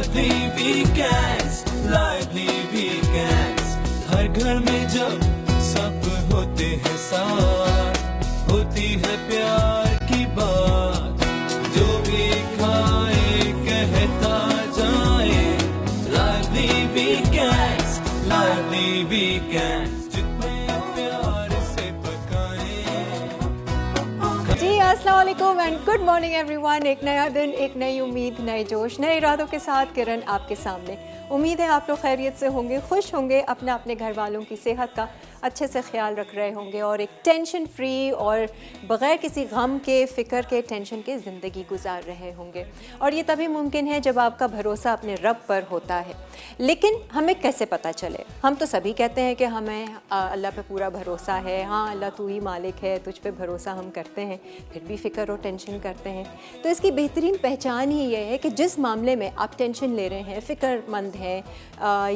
lively weekends, lively weekends. हर घर में जब सब होते हैं साथ, होती है प्यार की बात, जो भी खाए कहता जाए. Lively weekends, lively weekends. जितने प्यार से पकाए. जी अस्सलाम वालेकुम एंड गुड मॉर्निंग एवरीवन. एक नया दिन, एक नई उम्मीद, नए जोश, नए इरादों के साथ किरण आपके सामने. उम्मीद है आप लोग खैरियत से होंगे, खुश होंगे, अपने अपने घर वालों की सेहत का अच्छे से ख्याल रख रहे होंगे और एक टेंशन फ्री और बग़ैर किसी गम के, फ़िक्र के, टेंशन के ज़िंदगी गुजार रहे होंगे. और ये तभी मुमकिन है जब आपका भरोसा अपने रब पर होता है. लेकिन हमें कैसे पता चले? हम तो सभी कहते हैं कि हमें अल्लाह पे पूरा भरोसा है. हाँ, अल्लाह तू ही मालिक है, तुझ पे भरोसा हम करते हैं, फिर भी फ़िक्र और टेंशन करते हैं. तो इसकी बेहतरीन पहचान ही ये है कि जिस मामले में आप टेंशन ले रहे हैं, फ़िक्रमंद हैं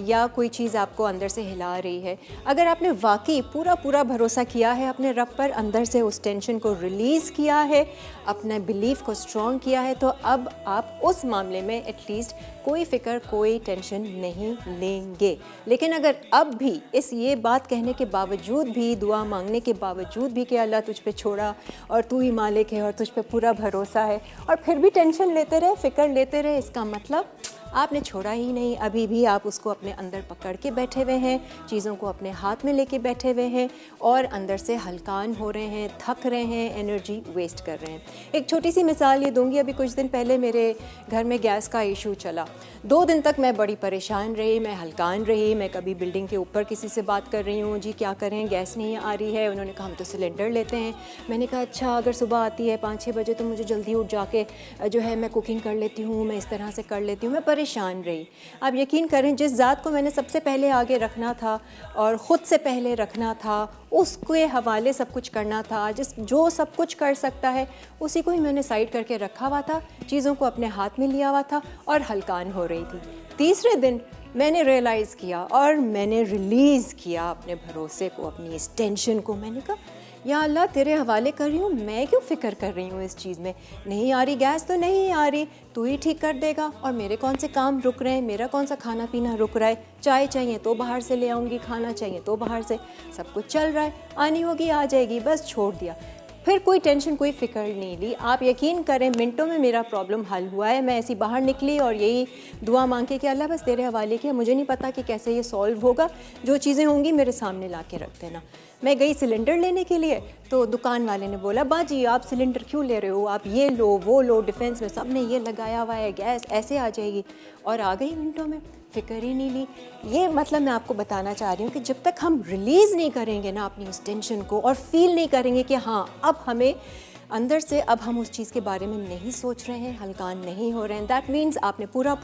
या कोई चीज़ आपको अंदर से हिला रही है, अगर आपने वाकई पूरा भरोसा किया है अपने रब पर, अंदर से उस टेंशन को रिलीज़ किया है, अपने बिलीफ को स्ट्रॉन्ग किया है, तो अब आप उस मामले में एटलीस्ट कोई फ़िक्र, कोई टेंशन नहीं लेंगे. लेकिन अगर अब भी ये बात कहने के बावजूद भी, दुआ मांगने के बावजूद भी कि अल्लाह तुझ पे छोड़ा और तू ही मालिक है और तुझ पे पूरा भरोसा है, और फिर भी टेंशन लेते रहे, फ़िक्र लेते रहे, इसका मतलब आपने छोड़ा ही नहीं. अभी भी आप उसको अपने अंदर पकड़ के बैठे हुए हैं, चीज़ों को अपने हाथ में लेके बैठे हुए हैं और अंदर से हलकान हो रहे हैं, थक रहे हैं, एनर्जी वेस्ट कर रहे हैं. एक छोटी सी मिसाल ये दूंगी. अभी कुछ दिन पहले मेरे घर में गैस का इशू चला. 2 दिन तक मैं बड़ी परेशान रही, मैं हलकान रही. मैं कभी बिल्डिंग के ऊपर किसी से बात कर रही हूँ, जी क्या करें, गैस नहीं आ रही है. उन्होंने कहा हम तो सिलेंडर लेते हैं. मैंने कहा अच्छा, अगर सुबह आती है 5-6 बजे तो मुझे जल्दी उठ जाके जो है मैं कुकिंग कर लेती हूँ, मैं इस तरह से कर लेती हूँ. मैं परेशान रही. आप यकीन करें, जिस ज़ात को मैंने सबसे पहले आगे रखना था और ख़ुद से पहले रखना था, उसके हवाले सब कुछ करना था, जो सब कुछ कर सकता है उसी को ही मैंने साइड करके रखा हुआ था, चीज़ों को अपने हाथ में लिया हुआ था और हलकान हो रही थी. तीसरे दिन मैंने रियलाइज़ किया और मैंने रिलीज़ किया अपने भरोसे को, अपनी इस टेंशन को. मैंने कहा या अल्लाह तेरे हवाले कर रही हूँ, मैं क्यों फ़िक्र कर रही हूँ इस चीज़ में. नहीं आ रही गैस तो नहीं आ रही, तू ही ठीक कर देगा. और मेरे कौन से काम रुक रहे हैं, मेरा कौन सा खाना पीना रुक रहा है. चाय चाहिए तो बाहर से ले आऊँगी, खाना चाहिए तो बाहर से, सब कुछ चल रहा है, आनी होगी आ जाएगी, बस छोड़ दिया. फिर कोई टेंशन, कोई फ़िक्र नहीं ली. आप यकीन करें, मिनटों में मेरा प्रॉब्लम हल हुआ है. मैं ऐसी बाहर निकली और यही दुआ मांग के कि अल्लाह बस तेरे हवाले किया, मुझे नहीं पता कि कैसे ये सॉल्व होगा, जो चीज़ें होंगी मेरे सामने ला के रख देना. मैं गई सिलेंडर लेने के लिए तो दुकान वाले ने बोला बाजी आप सिलेंडर क्यों ले रहे हो, आप ये लो वो लो, डिफेंस में सब ने ये लगाया हुआ है, गैस ऐसे आ जाएगी. और आ गई मिनटों में, फ़िक्र ही नहीं ली. ये मतलब मैं आपको बताना चाह रही हूँ कि जब तक हम रिलीज़ नहीं करेंगे ना अपनी उस टेंशन को और फील नहीं करेंगे कि हाँ अब हमें अंदर से, अब हम उस चीज़ के बारे में नहीं सोच रहे हैं, हलकान नहीं हो रहे हैं, दैट मीन्स आपने पूरा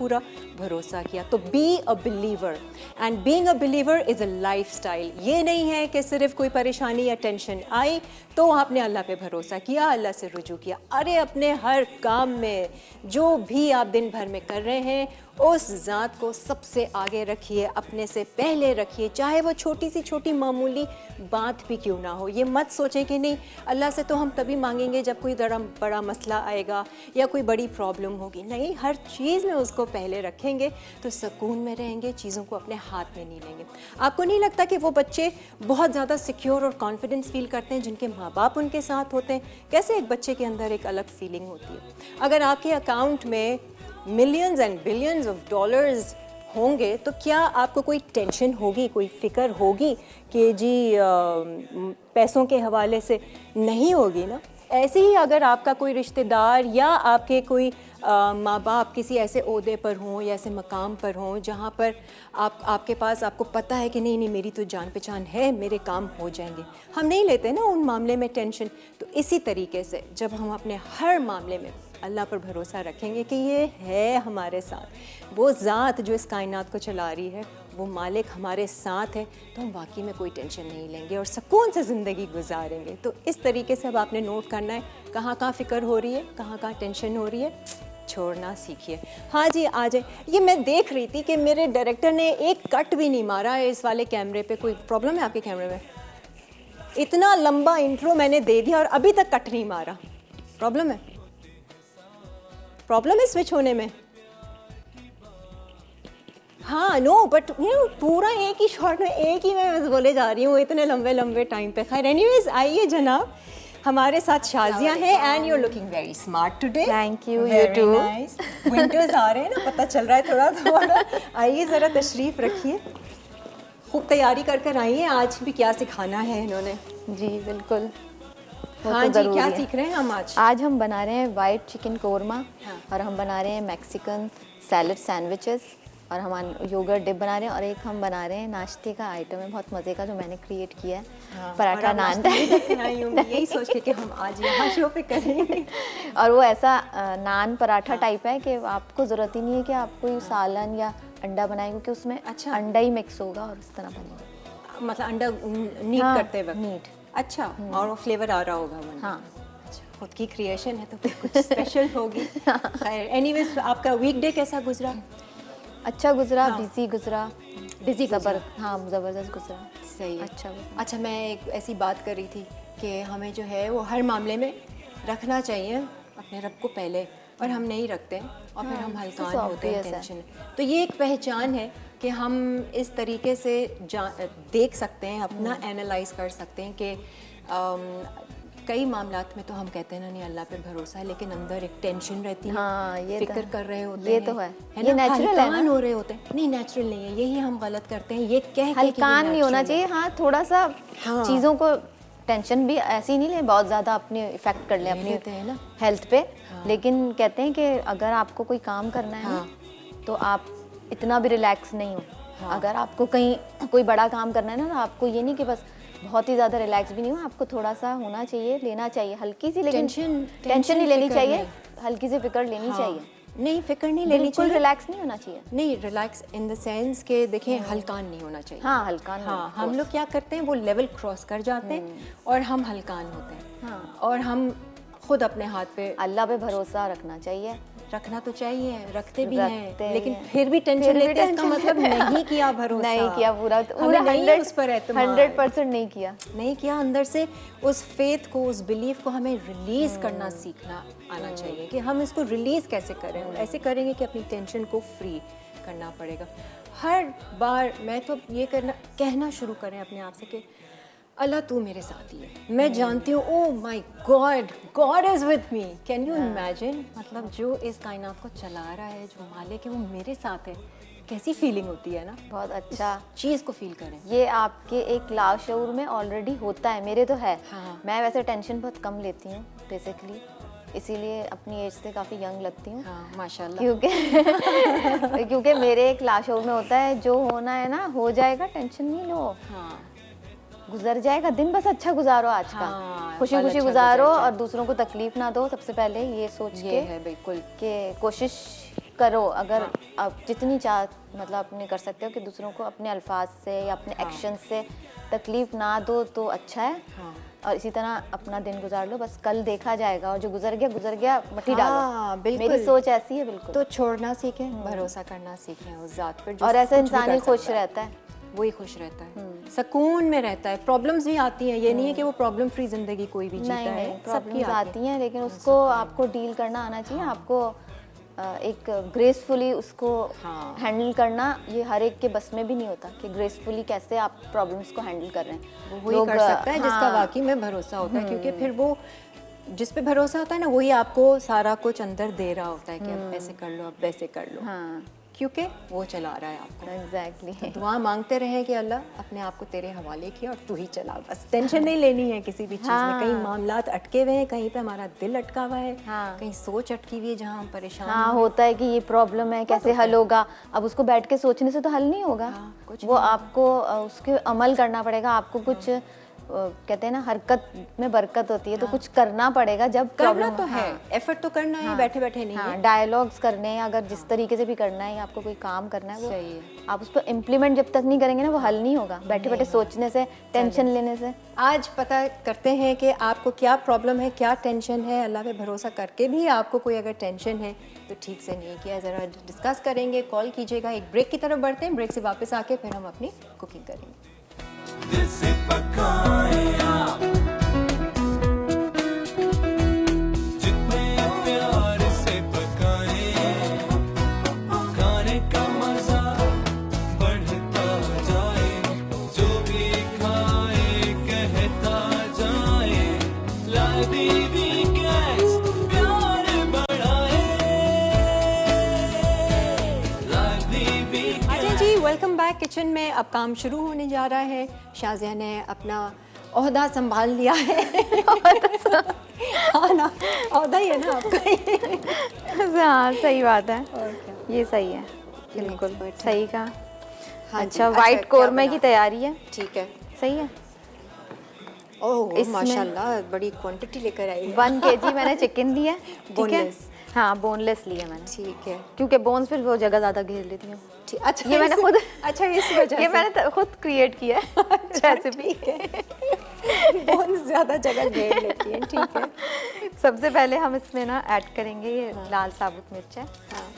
भरोसा किया. तो be a believer, and being a believer is a life style. ये नहीं है कि सिर्फ कोई परेशानी या टेंशन आई तो आपने अल्लाह पे भरोसा किया, अल्लाह से रुजू किया. अरे अपने हर काम में जो भी आप दिन भर में कर रहे हैं उस ज़ात को सबसे आगे रखिए, अपने से पहले रखिए, चाहे वो छोटी सी छोटी मामूली बात भी क्यों ना हो. ये मत सोचें कि नहीं अल्लाह से तो हम तभी मांगेंगे जब कोई बड़ा मसला आएगा या कोई बड़ी प्रॉब्लम होगी. नहीं, हर चीज़ में उसको पहले रखेंगे तो सुकून में रहेंगे, चीज़ों को अपने हाथ में नहीं लेंगे. आपको नहीं लगता कि वो बच्चे बहुत ज़्यादा सिक्योर और कॉन्फिडेंस फील करते हैं जिनके माँ बाप उनके साथ होते हैं? कैसे एक बच्चे के अंदर एक अलग फीलिंग होती है. अगर आपके अकाउंट में millions and billions of dollars होंगे तो क्या आपको कोई टेंशन होगी, कोई फ़िक्र होगी कि जी पैसों के हवाले से? नहीं होगी ना. ऐसे ही अगर आपका कोई रिश्तेदार या आपके कोई माँ बाप किसी ऐसे ओहदे पर हों या ऐसे मकाम पर हों जहाँ पर आपके पास, आपको पता है कि नहीं मेरी तो जान पहचान है, मेरे काम हो जाएंगे, हम नहीं लेते ना उन मामले में टेंशन. तो इसी तरीके से जब हम अपने हर मामले में अल्लाह पर भरोसा रखेंगे कि ये है हमारे साथ, वो ज़ात जो इस कायनात को चला रही है, वो मालिक हमारे साथ है, तो हम वाकई में कोई टेंशन नहीं लेंगे और सुकून से ज़िंदगी गुजारेंगे. तो इस तरीके से अब आपने नोट करना है कहाँ कहाँ फ़िक्र हो रही है, कहाँ कहाँ टेंशन हो रही है, छोड़ना सीखिए. हाँ जी, आ जाए. ये मैं देख रही थी कि मेरे डायरेक्टर ने एक कट भी नहीं मारा है इस वाले कैमरे पे. कोई प्रॉब्लम है आपके कैमरे में? इतना लंबा इंट्रो मैंने दे दिया और अभी तक कट नहीं मारा. प्रॉब्लम है स्विच होने में? हाँ नो बट पूरा एक ही शॉट में एक ही मैं बस बोले जा रही हूँ इतने लंबे लंबे टाइम पे। खैर एनीवेज आइए जनाब, हमारे साथ शाजिया है and you are looking very smart today. Thank you, you too. Winters आ रहे हैं ना, पता चल रहा है थोड़ा थोड़ा। आइए ज़रा तशरीफ़ रखिए, खूब तैयारी कर कर आई हैं। आज भी क्या सिखाना है इन्होंने? जी बिल्कुल, वो हाँ तो जी, ज़रूरी क्या है। सीख रहे हैं हम आज? आज हम बना रहे हैं वाइट चिकन कोरमा, हाँ। और हम बना रहे हैं मैक्सिकन सैलड सैंडविचेस, और हम योगर्ट डिप बना रहे हैं, और एक हम बना रहे हैं नाश्ते का आइटम है बहुत मज़े का जो मैंने क्रिएट किया है, हाँ, पराठा और नान। नाश्ते में लेके आई हूँ, यही सोच के कि हम आज यहाँ शो पे करेंगे। और वो ऐसा नान पराठा टाइप है कि आपको ज़रूरत ही नहीं है कि आप कोई सालन या अंडा बनाए, क्योंकि उसमें अच्छा। अंडा ही मिक्स होगा और उस तरह बनेगा। मतलब अंडा नीट हाँ, करते वक्त नीट। अच्छा, और वो फ्लेवर आ रहा होगा वरना। हाँ। अच्छा, खुद की क्रिएशन है तो फिर कुछ स्पेशल होगी। खैर एनीवेज, आपका वीकडे कैसा गुजरा? अच्छा गुजरा, हाँ। बिजी गुजरा, बिजी हाँ ज़बरदस्त गुजरा। सही है। अच्छा गुजरा। अच्छा, मैं एक ऐसी बात कर रही थी कि हमें जो है वो हर मामले में रखना चाहिए अपने रब को पहले, और हम नहीं रखते हैं और फिर हम हल्कान so होते हैं, obvious है। टेंशन। तो ये एक पहचान है कि हम इस तरीके से देख सकते हैं, अपना एनालाइज कर सकते हैं कि कई मामलात में तो हम कहते हैं ना नहीं अल्लाह पे भरोसा है, लेकिन अंदर एक टेंशन रहती है। हाँ, ये तो फिक्र है। कर रहे होते ये हैं, तो है। है ये ना, natural है ना? हल्कान हो रहे होते हैं। नहीं, नेचुरल नहीं है, यही हम गलत करते हैं, ये कह के कि ये हल्कान नहीं होना natural है। चाहिए। हाँ, थोड़ा सा हाँ। चीज़ों को टेंशन भी ऐसी नहीं ले, बहुत ज़्यादा अपने इफेक्ट कर ले ले लेते हैं अपनी ना। हेल्थ पे। लेकिन कहते हैं कि अगर आपको कोई काम करना है हाँ। ना, तो आप इतना भी रिलैक्स नहीं हो। अगर आपको कहीं कोई बड़ा काम करना है ना, तो आपको ये नहीं कि बस बहुत ही ज़्यादा रिलैक्स भी नहीं हो, आपको थोड़ा सा होना चाहिए, लेना चाहिए हल्की सी, लेकिन टेंशन नहीं लेनी फिक्र चाहिए, नहीं। हल्की सी फिक्र लेनी हाँ। चाहिए। नहीं, फिक्र नहीं लेनी बिल्कुल चाहिए। रिलैक्स नहीं होना चाहिए। नहीं, रिलैक्स इन द सेंस के देखें हल्कान नहीं होना चाहिए। हाँ, हल्कान नहीं, हाँ, of हम course। लोग क्या करते हैं, वो लेवल क्रॉस कर जाते हैं और हम हल्कान होते हैं। हाँ। और हम खुद अपने हाथ पे अल्लाह पे भरोसा रखना चाहिए। रखना तो चाहिए, रखते भी रखते हैं, लेकिन हैं। फिर भी टेंशन फिर भी लेते हैं, इसका टेंशन मतलब नहीं किया भरोसा। नहीं किया पूरा, हमें नहीं है उस पर एतमाद। 100% नहीं किया। नहीं किया, अंदर से उस फेथ को, उस बिलीफ को हमें रिलीज करना सीखना आना चाहिए कि हम इसको रिलीज कैसे करें, और ऐसे करेंगे कि अपनी टेंशन को फ्री करना पड़ेगा। हर बार मैं तो ये कहना शुरू करें अपने आप से कि अल्लाह तू मेरे साथ ही है। मैं जानती हूँ, oh my God, God is with me. Can you imagine, मतलब जो इस कायनात को चला रहा है, जो मालिक है, वो मेरे साथ है। कैसी फीलिंग होती है ना, बहुत अच्छा। चीज़ को फील करें। ये आपके एक लाशऊर में ऑलरेडी होता है, मेरे तो है। हाँ। मैं वैसे टेंशन बहुत कम लेती हूँ बेसिकली, इसीलिए अपनी एज से काफ़ी यंग लगती हूँ। हाँ, माशाल्लाह। क्योंकि मेरे एक लाशऊर में होता है, जो होना है ना हो जाएगा, टेंशन नहीं लो, हाँ, गुजर जाएगा दिन, बस अच्छा गुजारो आज का। हाँ, खुशी पल खुशी अच्छा गुजारो गुजर जाए। और दूसरों को तकलीफ ना दो, सबसे पहले ये सोच ये के है बिल्कुल। कि कोशिश करो, अगर आप जितनी चाह मतलब अपने कर सकते हो कि दूसरों को अपने अल्फाज से या अपने एक्शन से तकलीफ ना दो तो अच्छा है। हाँ। और इसी तरह अपना दिन गुजार लो, बस कल देखा जाएगा, और जो गुजर गया मट्टी हाँ, डालो। बिल्कुल। मेरी सोच ऐसी है बिल्कुल। तो छोड़ना सीखें, भरोसा करना सीखें उस ज़ात पर जो और ऐसे कुछ भी इंसान ही कर खुश सकता है। रहता है। वही खुश रहता है, सुकून में रहता है। प्रॉब्लम्स भी आती हैं, ये नहीं है कि वो प्रॉब्लम फ्री जिंदगी कोई भी जीता नहीं है, नहीं, सबकी प्रॉब्लम्स आती आती हैं, लेकिन उसको आपको डील करना आना चाहिए। आपको एक ग्रेसफुली उसको हाँ। हैंडल करना, ये हर एक के बस में भी नहीं होता कि ग्रेसफुली कैसे आप प्रॉब्लम्स को हैंडल कर रहे हैं। वही कर सकता है जिसका वाकई में भरोसा होता है, क्योंकि फिर वो जिस पे भरोसा होता है ना, वही आपको सारा कुछ अंदर दे रहा होता है कि अब ऐसे कर लो, अब वैसे कर लो, हाँ, क्योंकि वो चला रहा है आपको। एग्जैक्टली। दुआ मांगते रहें कि अल्लाह अपने आप को तेरे हवाले किया और तू ही चला, बस टेंशन नहीं लेनी है किसी भी चीज़ में। कहीं मामलात अटके हुए हैं, कहीं पे हमारा दिल अटका हुआ है, हाँ। कहीं सोच अटकी हुई है जहाँ हम परेशान हाँ, होता है कि ये प्रॉब्लम है, कैसे हल होगा। अब उसको बैठ के सोचने से तो हल नहीं होगा। कुछ वो आपको उसके अमल करना पड़ेगा। आपको कुछ कहते हैं ना, हरकत में बरकत होती है, तो कुछ करना पड़ेगा। जब करना प्रॉब्लम तो है, एफर्ट तो करना है, बैठे बैठे नहीं हाँ, है। डायलॉग्स करने हैं, अगर जिस तरीके से भी करना है, या आपको कोई काम करना है, वो सही है। आप उस पर इम्प्लीमेंट जब तक नहीं करेंगे ना, वो हल नहीं होगा। बैठे बैठे सोचने से, टेंशन लेने से। आज पता करते हैं कि आपको क्या प्रॉब्लम है, क्या टेंशन है। अल्लाह पे भरोसा करके भी आपको कोई अगर टेंशन है तो ठीक से नहीं किया, ज़रा डिस्कस करेंगे, कॉल कीजिएगा। एक ब्रेक की तरफ बढ़ते हैं, ब्रेक से वापस आके फिर हम अपनी कुकिंग करेंगे। दिल से पकाए आप, जितने प्यार से पकाए, खाने का मजा वेलकम बैक किचन में। अब काम शुरू होने जा रहा है। शाज़िया ने अपना ओहदा संभाल लिया है। हाँ ना, ओहदा ही है ना आपका। हाँ सही बात है, और क्या? ये सही है, बिल्कुल expert है। सही कहा। हाँ जी, अच्छा, वाइट क्या कोरमा की बना? तैयारी है, ठीक है। सही है। ओह इसमें- माशाल्लाह, बड़ी क्वांटिटी लेकर आई है। 1 kg मैंने चिकन लिया है, ठीक है। Boneless। हाँ बोनलेस लिया मैंने, ठीक है, क्योंकि बोन्स फिर वो जगह ज़्यादा घेर लेती हूँ। ठीक। अच्छा ये मैंने इस- खुद अच्छा इस वजह ये से। मैंने खुद क्रिएट किया है रेसिपी। ठीक है। बहुत ज़्यादा जगह घेर लेती है, ठीक है। सबसे पहले हम इसमें ना ऐड करेंगे ये लाल साबुत मिर्च है, हाँ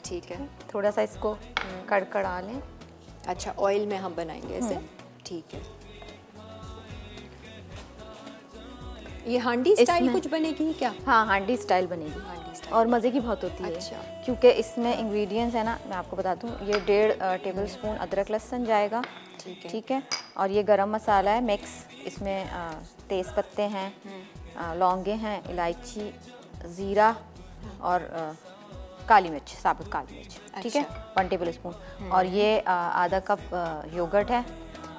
ठीक है। थोड़ा सा इसको कड़कड़ा लें। अच्छा ऑयल में हम बनाएंगे इसे, ठीक है। ये हांडी स्टाइल इसमें- कुछ बनेगी क्या? हाँ हांडी स्टाइल बनेगी, हांडी स्टाइल। और मज़े की बहुत होती है। अच्छा। क्योंकि इसमें इंग्रेडिएंट्स है ना, मैं आपको बता दूं, ये 1.5 टेबल स्पून अदरक लहसुन जाएगा, ठीक है। ठीक है। और ये गरम मसाला है मिक्स, इसमें तेज़ पत्ते हैं, लौंगे हैं, इलायची, ज़ीरा और काली मिर्च, साबुत काली मिर्च, ठीक है, अच्छा। 1 टेबल स्पून। और ये आधा कप योगर्ट है,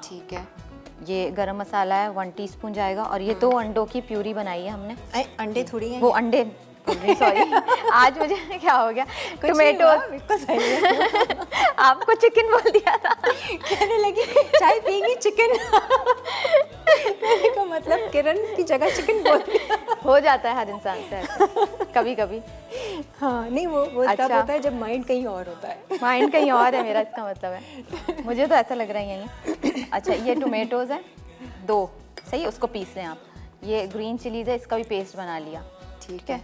ठीक है। ये गरम मसाला है 1 टीस्पून जाएगा। और ये 2 अंडों की प्यूरी बनाई है हमने। अंडे थोड़ी हैं वो अंडे, सॉरी आज मुझे क्या हो गया, टोमेटो बिल्कुल सही है। आपको चिकन बोल दिया था। कहने लगी चाय पिएंगी चिकन। का मतलब किरण की जगह चिकन बोल दिया। हो जाता है हर इंसान से ऐसा, कभी कभी। हाँ नहीं, वो तब अच्छा। होता है जब माइंड कहीं और होता है। माइंड कहीं और है मेरा, इसका मतलब है, मुझे तो ऐसा लग रहा है यहीं। अच्छा ये टोमेटोज है 2, सही है, उसको पीस लें आप। ये ग्रीन चिलीज है, इसका भी पेस्ट बना लिया, ठीक है।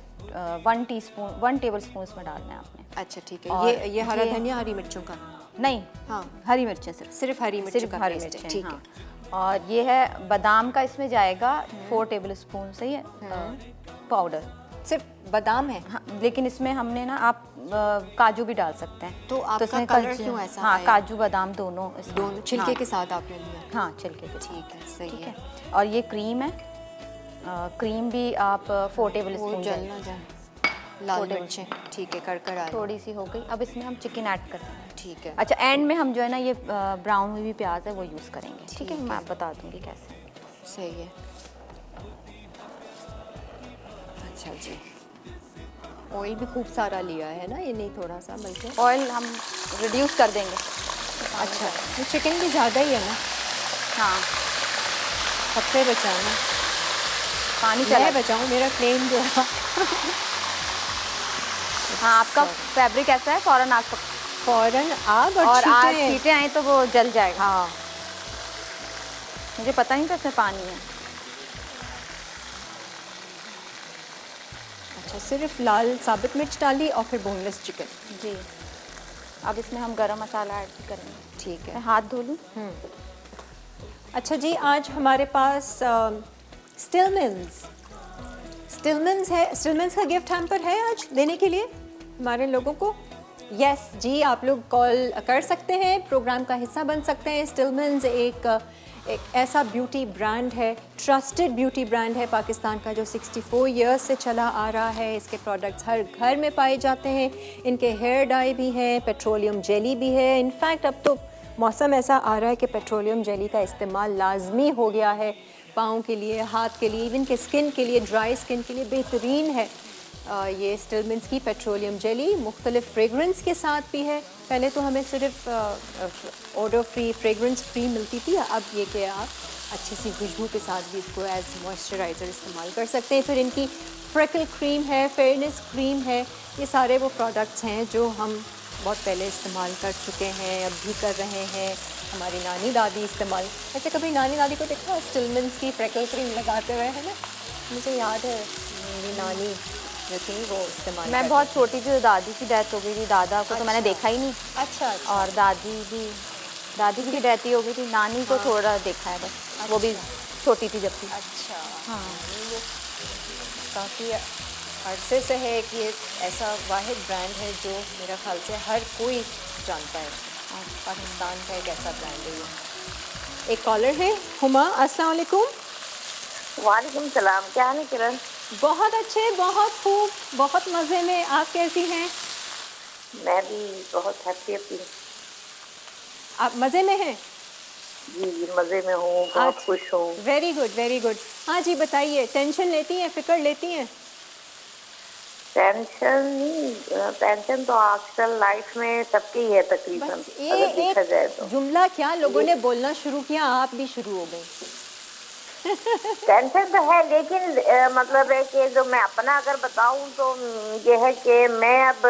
1 टेबल स्पून इसमें डालना है आपने। अच्छा ठीक है। और ये हरा ये- धनिया हरी मिर्चों का? नहीं, हाँ हरी मिर्चें सिर्फ, सिर्फ हरी मिर्चों सिर्फ का हरी पेस्ट है, मिर्चें, ठीक हाँ। है। और ये है बादाम का, इसमें जाएगा 4 टेबल स्पून, सही है, पाउडर। सिर्फ बादाम है? हाँ, लेकिन इसमें हमने ना, आप काजू भी डाल सकते हैं। तो आपका इसमें कलर काजू- क्यों ऐसा हाँ आया? काजू बादाम दोनों दोनों छिलके हाँ, के साथ आपने लिया? हाँ छिलके के, ठीक है, सही ठीक है। है। और ये क्रीम है, क्रीम भी आप 4 टेबल वो स्पून, जल ना जाए। लाल थोड़े- मिर्चें, ठीक है, कड़कड़ आ रही। थोड़ी सी हो गई। अब इसमें हम चिकन ऐड करते हैं। ठीक है। अच्छा एंड में हम जो है ना, ये ब्राउन हुई हुई प्याज है वो यूज़ करेंगे, ठीक है। ठीक मैं है। बता दूंगी कैसे। सही है। अच्छा जी, ऑयल भी खूब सारा लिया है ना, ये नहीं थोड़ा सा बल्कि? ऑयल हम रिड्यूस कर देंगे। अच्छा, ये चिकन भी ज़्यादा ही है ना, हाँ सबसे बचाना। पानी चला। मैं बचाऊँ, मेरा फ्लेम जो है। हाँ आपका फैब्रिक ऐसा है, फ़ौरन आग फौरन आग और और आज छींटें। छींटे आए तो वो जल जाएगा। हाँ मुझे पता नहीं था इसमें पानी है। अच्छा, सिर्फ लाल साबुत मिर्च डाली और फिर बोनलेस चिकन। जी, अब इसमें हम गरम मसाला ऐड करेंगे। ठीक मैं है। हाथ धो लूँ। अच्छा जी, आज हमारे पास स्टिलमिन्स है। स्टिलमिन्स का गिफ्ट हैम्पर है आज देने के लिए हमारे लोगों को। यस जी, आप लोग कॉल कर सकते हैं, प्रोग्राम का हिस्सा बन सकते हैं। स्टिलमिन्स एक ऐसा ब्यूटी ब्रांड है, ट्रस्टेड ब्यूटी ब्रांड है पाकिस्तान का, जो 64 इयर्स से चला आ रहा है। इसके प्रोडक्ट्स हर घर में पाए जाते हैं। इनके हेयर डाई भी है, पेट्रोलियम जेली भी है। इनफैक्ट अब तो मौसम ऐसा आ रहा है कि पेट्रोलियम जेली का इस्तेमाल लाजमी हो गया है, पाँव के लिए, हाथ के लिए, इवन के स्किन के लिए, ड्राई स्किन के लिए बेहतरीन है। ये स्टिलमिन्स की पेट्रोलियम जेली मुख्तलिफ फ्रेगरेंस के साथ भी है। पहले तो हमें सिर्फ ऑर्डर फ्री, फ्रेगरेंस फ्री मिलती थी, अब ये कि आप अच्छी सी खुशबू के साथ भी इसको एज मॉइस्चराइज़र इस्तेमाल कर सकते हैं। फिर इनकी फ्रेकल क्रीम है, फेयरनेस क्रीम है। ये सारे वो प्रोडक्ट्स हैं जो हम बहुत पहले इस्तेमाल कर चुके हैं, अब भी कर रहे हैं। हमारी नानी दादी इस्तेमाल, ऐसे कभी नानी दादी को देखा स्टिलमिन्स की फ्रेकल क्रीम लगाते हुए, है ना? मुझे याद है मेरी नानी जो थी वो इस्तेमाल मैं करती बहुत छोटी थी, दादी की डेथ हो गई थी, दादा को तो मैंने अच्छा। देखा ही नहीं। अच्छा अच्छा। और दादी की भी डेथ ही हो गई थी, नानी को थोड़ा देखा है बस, वो भी छोटी थी जब थी। अच्छा हाँ ये काफ़ी अरसे से है कि ये ऐसा वाहिद ब्रांड है जो मेरा ख्याल से हर कोई जानता है। और पाकिस्तान का एक ऐसा ब्रांड है ये। एक कॉलर है, हुमा, अस्सलाम वालेकुम। वालेकुम सलाम, क्या हाल है किरण? बहुत अच्छे, बहुत खूब, बहुत मज़े में। आप कैसी हैं? मैं भी बहुत हैप्पी हूँ। आप मज़े में हैं? जी मजे में हूँ, बहुत अच्छा। खुश हूँ। Very good very good. हाँ जी बताइए, टेंशन लेती हैं, फिक्र लेती हैं? टेंशन नहीं, टेंशन तो आजकल लाइफ में सबकी ही है तकरीबन, बस ये अगर देखा जाए एक तो। जुमला क्या लोगों ने बोलना शुरू किया, आप भी शुरू हो गई। टेंशन तो है, लेकिन मतलब है कि जो मैं अपना अगर बताऊं तो ये है कि मैं अब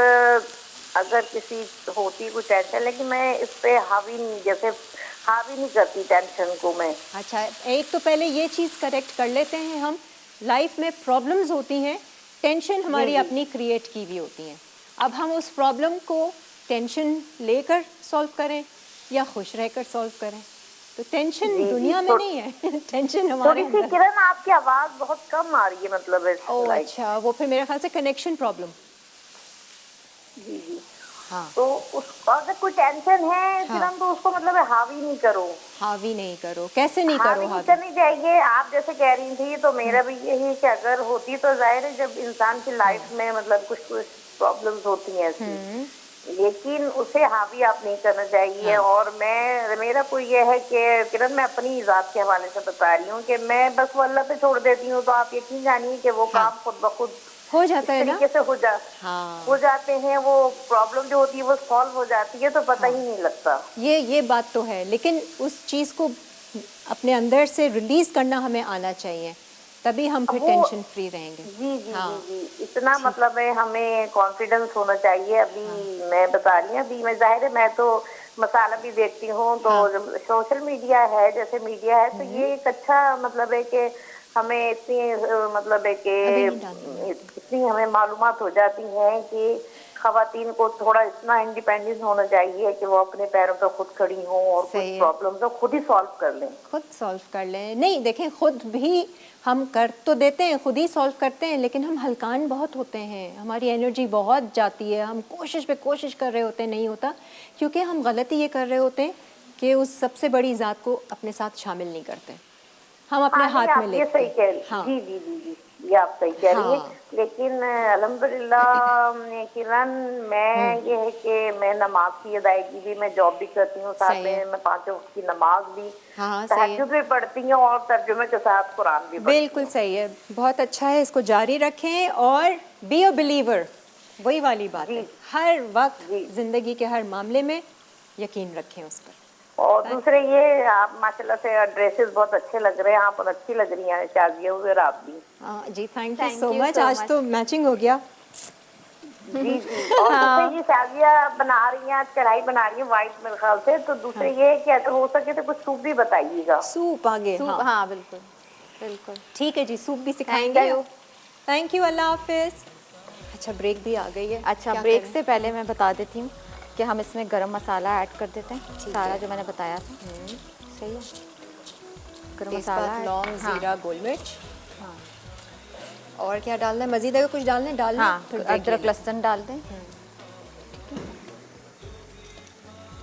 अगर किसी होती कुछ टेंशन, लेकिन मैं इस पे हावी नहीं करती टेंशन को मैं। अच्छा, एक तो पहले ये चीज़ करेक्ट कर लेते हैं हम, लाइफ में प्रॉब्लम्स होती हैं, टेंशन हमारी अपनी क्रिएट की हुई होती हैं। अब हम उस प्रॉब्लम को टेंशन लेकर सॉल्व करें या खुश रहकर सॉल्व करें, तो टेंशन जी, दुनिया में तो- नहीं है टेंशन हमारे थोड़ी सी अंदर। किरण आपकी आवाज बहुत कम आ रही है, मतलब ओह like- अच्छा, वो फिर मेरे ख्याल से कनेक्शन प्रॉब्लम। जी जी। हाँ, तो उस अगर कोई टेंशन है किरण तो उसको मतलब है हावी नहीं करो। हावी नहीं करो, कैसे नहीं हावी करो नहीं हावी? करनी चाहिए। आप जैसे कह रही थी तो मेरा भी यही है कि अगर होती तो जाहिर है जब इंसान की लाइफ में मतलब कुछ कुछ प्रॉब्लम्स होती हैं ऐसी, लेकिन उसे हावी आप नहीं करना चाहिए। और मेरा कोई ये है कि किरण मैं अपनी जात के हवाले से बता रही हूँ कि मैं बस वो अल्लाह पे छोड़ देती हूँ, तो आप यकीन जानिए कि वो काम खुद ब खुद हो जाता इस है ना। तरीके से हाँ, हो जाते हैं, वो प्रॉब्लम जो होती है वो सॉल्व हो जाती है, तो पता ही नहीं लगता। ये बात तो है, लेकिन उस चीज़ को अपने अंदर से रिलीज करना हमें आना चाहिए, तभी हम फिर वो- टेंशन फ्री रहेंगे। जी जी हाँ। जी जी, इतना मतलब है हमें कॉन्फिडेंस होना चाहिए। अभी मैं बता रही हूँ, अभी मैं जाहिर है मैं तो मसाला भी देखती हूँ, तो सोशल मीडिया है, जैसे मीडिया है, तो ये एक अच्छा मतलब है कि हमें इतनी मतलब है कि अभी नहीं डालना। इतनी हमें मालूमात हो जाती हैं कि खवातीन को थोड़ा इतना इंडिपेंडेंस होना चाहिए कि वो अपने पैरों पर खुद खड़ी हों और कुछ सही है। प्रॉब्लम तो खुद ही सॉल्व कर लें। खुद सॉल्व कर लें। नहीं देखें, खुद भी हम कर तो देते हैं, खुद ही सॉल्व करते हैं, लेकिन हम हलकान बहुत होते हैं, हमारी एनर्जी बहुत जाती है, हम कोशिश पे कोशिश कर रहे होते हैं, नहीं होता, क्योंकि हम गलती ये कर रहे होते हैं कि उस सबसे बड़ी ज़ात को अपने साथ शामिल नहीं करते, हम अपने हाँ, हाथ नहीं, में आप ये लेते सही कह रही हैं। हाँ, जी जी जी जी, ये आप सही कह रही हाँ। हैं। लेकिन अल्हम्दुलिल्लाह किरण, मैं ये है कि मैं नमाज की अदायगी भी, मैं जॉब भी करती हूँ, साथ सही है। में मैं 5 वक्त की नमाज भी, हाँ, सही है। तहज्जुद भी पढ़ती हूँ और तर्जुमे के साथ कुरान भी पढ़ती बिल्कुल सही है, बहुत अच्छा है, इसको जारी रखें और बी अ बिलीवर, वही वाली बात है, जी। हर वक्त जी। ज़िंदगी के हर मामले में यकीन रखें उस पर। और दूसरे ये आप माशाल्लाह से ड्रेसेस बहुत अच्छे लग रहे हैं, आप बहुत अच्छी लग रही हैं शाजिया हुए, और आप भी। हाँ जी, thank you Thank so you much, so आज much. तो मैचिंग हो गया। जी जी। और दूसरे ये शाजिया बना रही हैं, आज कढ़ाई बना रही हैं व्हाइट मेरे ख्याल से, तो दूसरे ये है कि अगर हो सके तो कुछ सूप भी बताइएगा। सूप आगे, सूप, हाँ हाँ बिल्कुल बिल्कुल। ठीक है जी, सूप भी सिखाएंगे। you. थैंक यू, अल्लाह हाफिज। अच्छा, ब्रेक भी आ गई है। अच्छा, क्या ब्रेक करें? से पहले मैं बता देती हूँ कि हम इसमें गरम मसाला ऐड कर देते हैं, सारा जो मैंने बताया था। सही है, गरम मसाला तेजपात, लौंग, हाँ, जीरा, गोल मिर्च, हाँ, और क्या डालना है मजीद? अगर कुछ डालना है डालना, हाँ, फिर देख अदरक लेना। लहसुन डाल दें।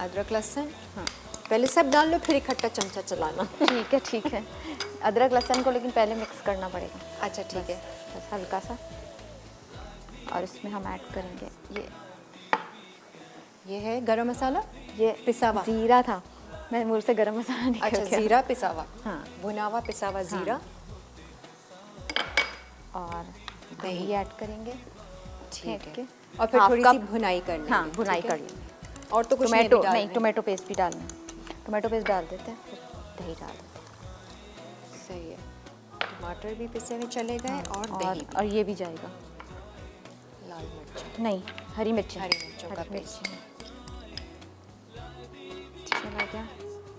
अदरक लहसुन, हाँ पहले सब डाल लो, फिर इकट्ठा चमचा चलाना। ठीक है। अदरक लहसुन को लेकिन पहले मिक्स करना पड़ेगा, अच्छा ठीक है। बस हल्का सा। और इसमें हम ऐड करेंगे ये है गरम मसाला, ये पिसा हुआ। जीरा था, मेरे मुंह से गरम मसाला निकल अच्छा, गया। जीरा पिसा हुआ, हाँ। भुना हुआ पिसा हुआ जीरा, और दही। दही ऐड करेंगे। ठीक फेंट है। के। और फिर हाफ थोड़ी सी कप- भुनाई कर लेंगे। हाँ, भुनाई ठीक है? कर लेंगे। और तो कुछ टोमेटो नहीं, नहीं, टोमेटो पेस्ट भी डालना है, टोमेटो पेस्ट डाल देते हैं, फिर दही डाल देते सही है, टमाटर भी पिसे हुए चले गए हैं। और दही और ये भी जाएगा, भी, लाल मिर्च, नहीं हरी मिर्च, हरी मिर्चों का पेस्ट। चला गया,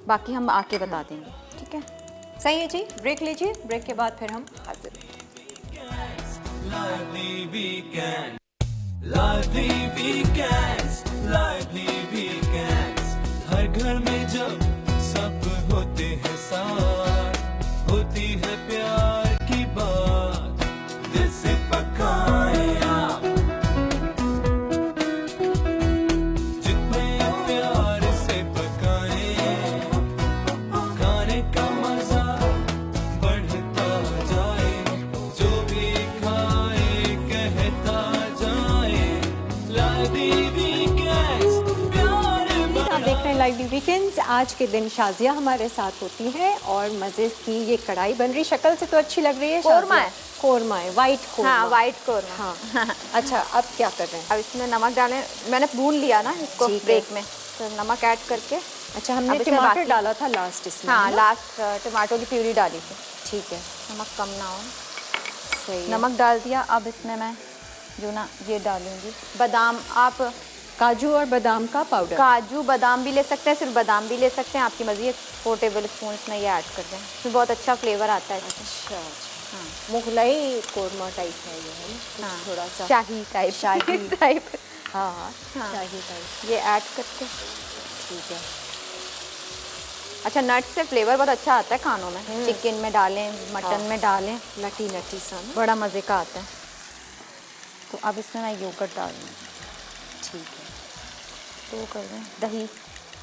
बाकी हम आके बता देंगे, ठीक है। सही है जी, ब्रेक लीजिए, ब्रेक के बाद फिर हम हाजिर हैं। Lively weekend, lively weekends, lively weekends. हर घर में जब सब होते हैं साथ, होती है प्यार की बात, दिल से पकाए आप, जितने प्यार से पकाए, खाने का मजा बढ़ता जाए, जो भी खाए कहता जाए, lively weekends, लाइवली वीकेंड्स। आज के दिन शाजिया हमारे साथ होती हैं और मज़े की ये कढ़ाई बन रही, शक्ल से तो अच्छी लग रही है। कोरमा है। कोरमा है, वाइट कोरमा। हाँ, वाइट कोरमा। हाँ अच्छा, अब क्या कर रहे हैं? अब इसमें नमक डालें, मैंने भून लिया ना इसको ठीक है। ब्रेक में, तो नमक ऐड करके। अच्छा, हमने अब इसमें टमाटर बाकी- डाला था लास्ट इसमें। हाँ, है ना? लास्ट टमाटो की प्यूरी डाली थी। ठीक है, नमक कम ना हो। सही है। नमक डाल दिया। अब इसमें मैं जो ना ये डालूंगी बादाम। आप काजू और बादाम का पाउडर। काजू बादाम भी ले सकते हैं, सिर्फ बादाम भी ले सकते हैं, आपकी मर्जी है। 4 टेबल स्पून इसमें ये ऐड कर दें, इसमें बहुत अच्छा फ्लेवर आता है। अच्छा अच्छा, हाँ मुगलाई कोरमा टाइप है ये, है ना? हाँ, थोड़ा सा शाही टाइप। शाही टाइप। हाँ हाँ, हाँ। शाही टाइप। ये ऐड करके। ठीक है। अच्छा, नट्स से फ्लेवर बहुत अच्छा आता है खानों में। चिकन में डालें, मटन में डालें, नटी नटी सा ना? बड़ा मज़े का आता है। तो अब इसमें मैं योगर्ट डाल दूँ। ठीक है। तो कर दें दही।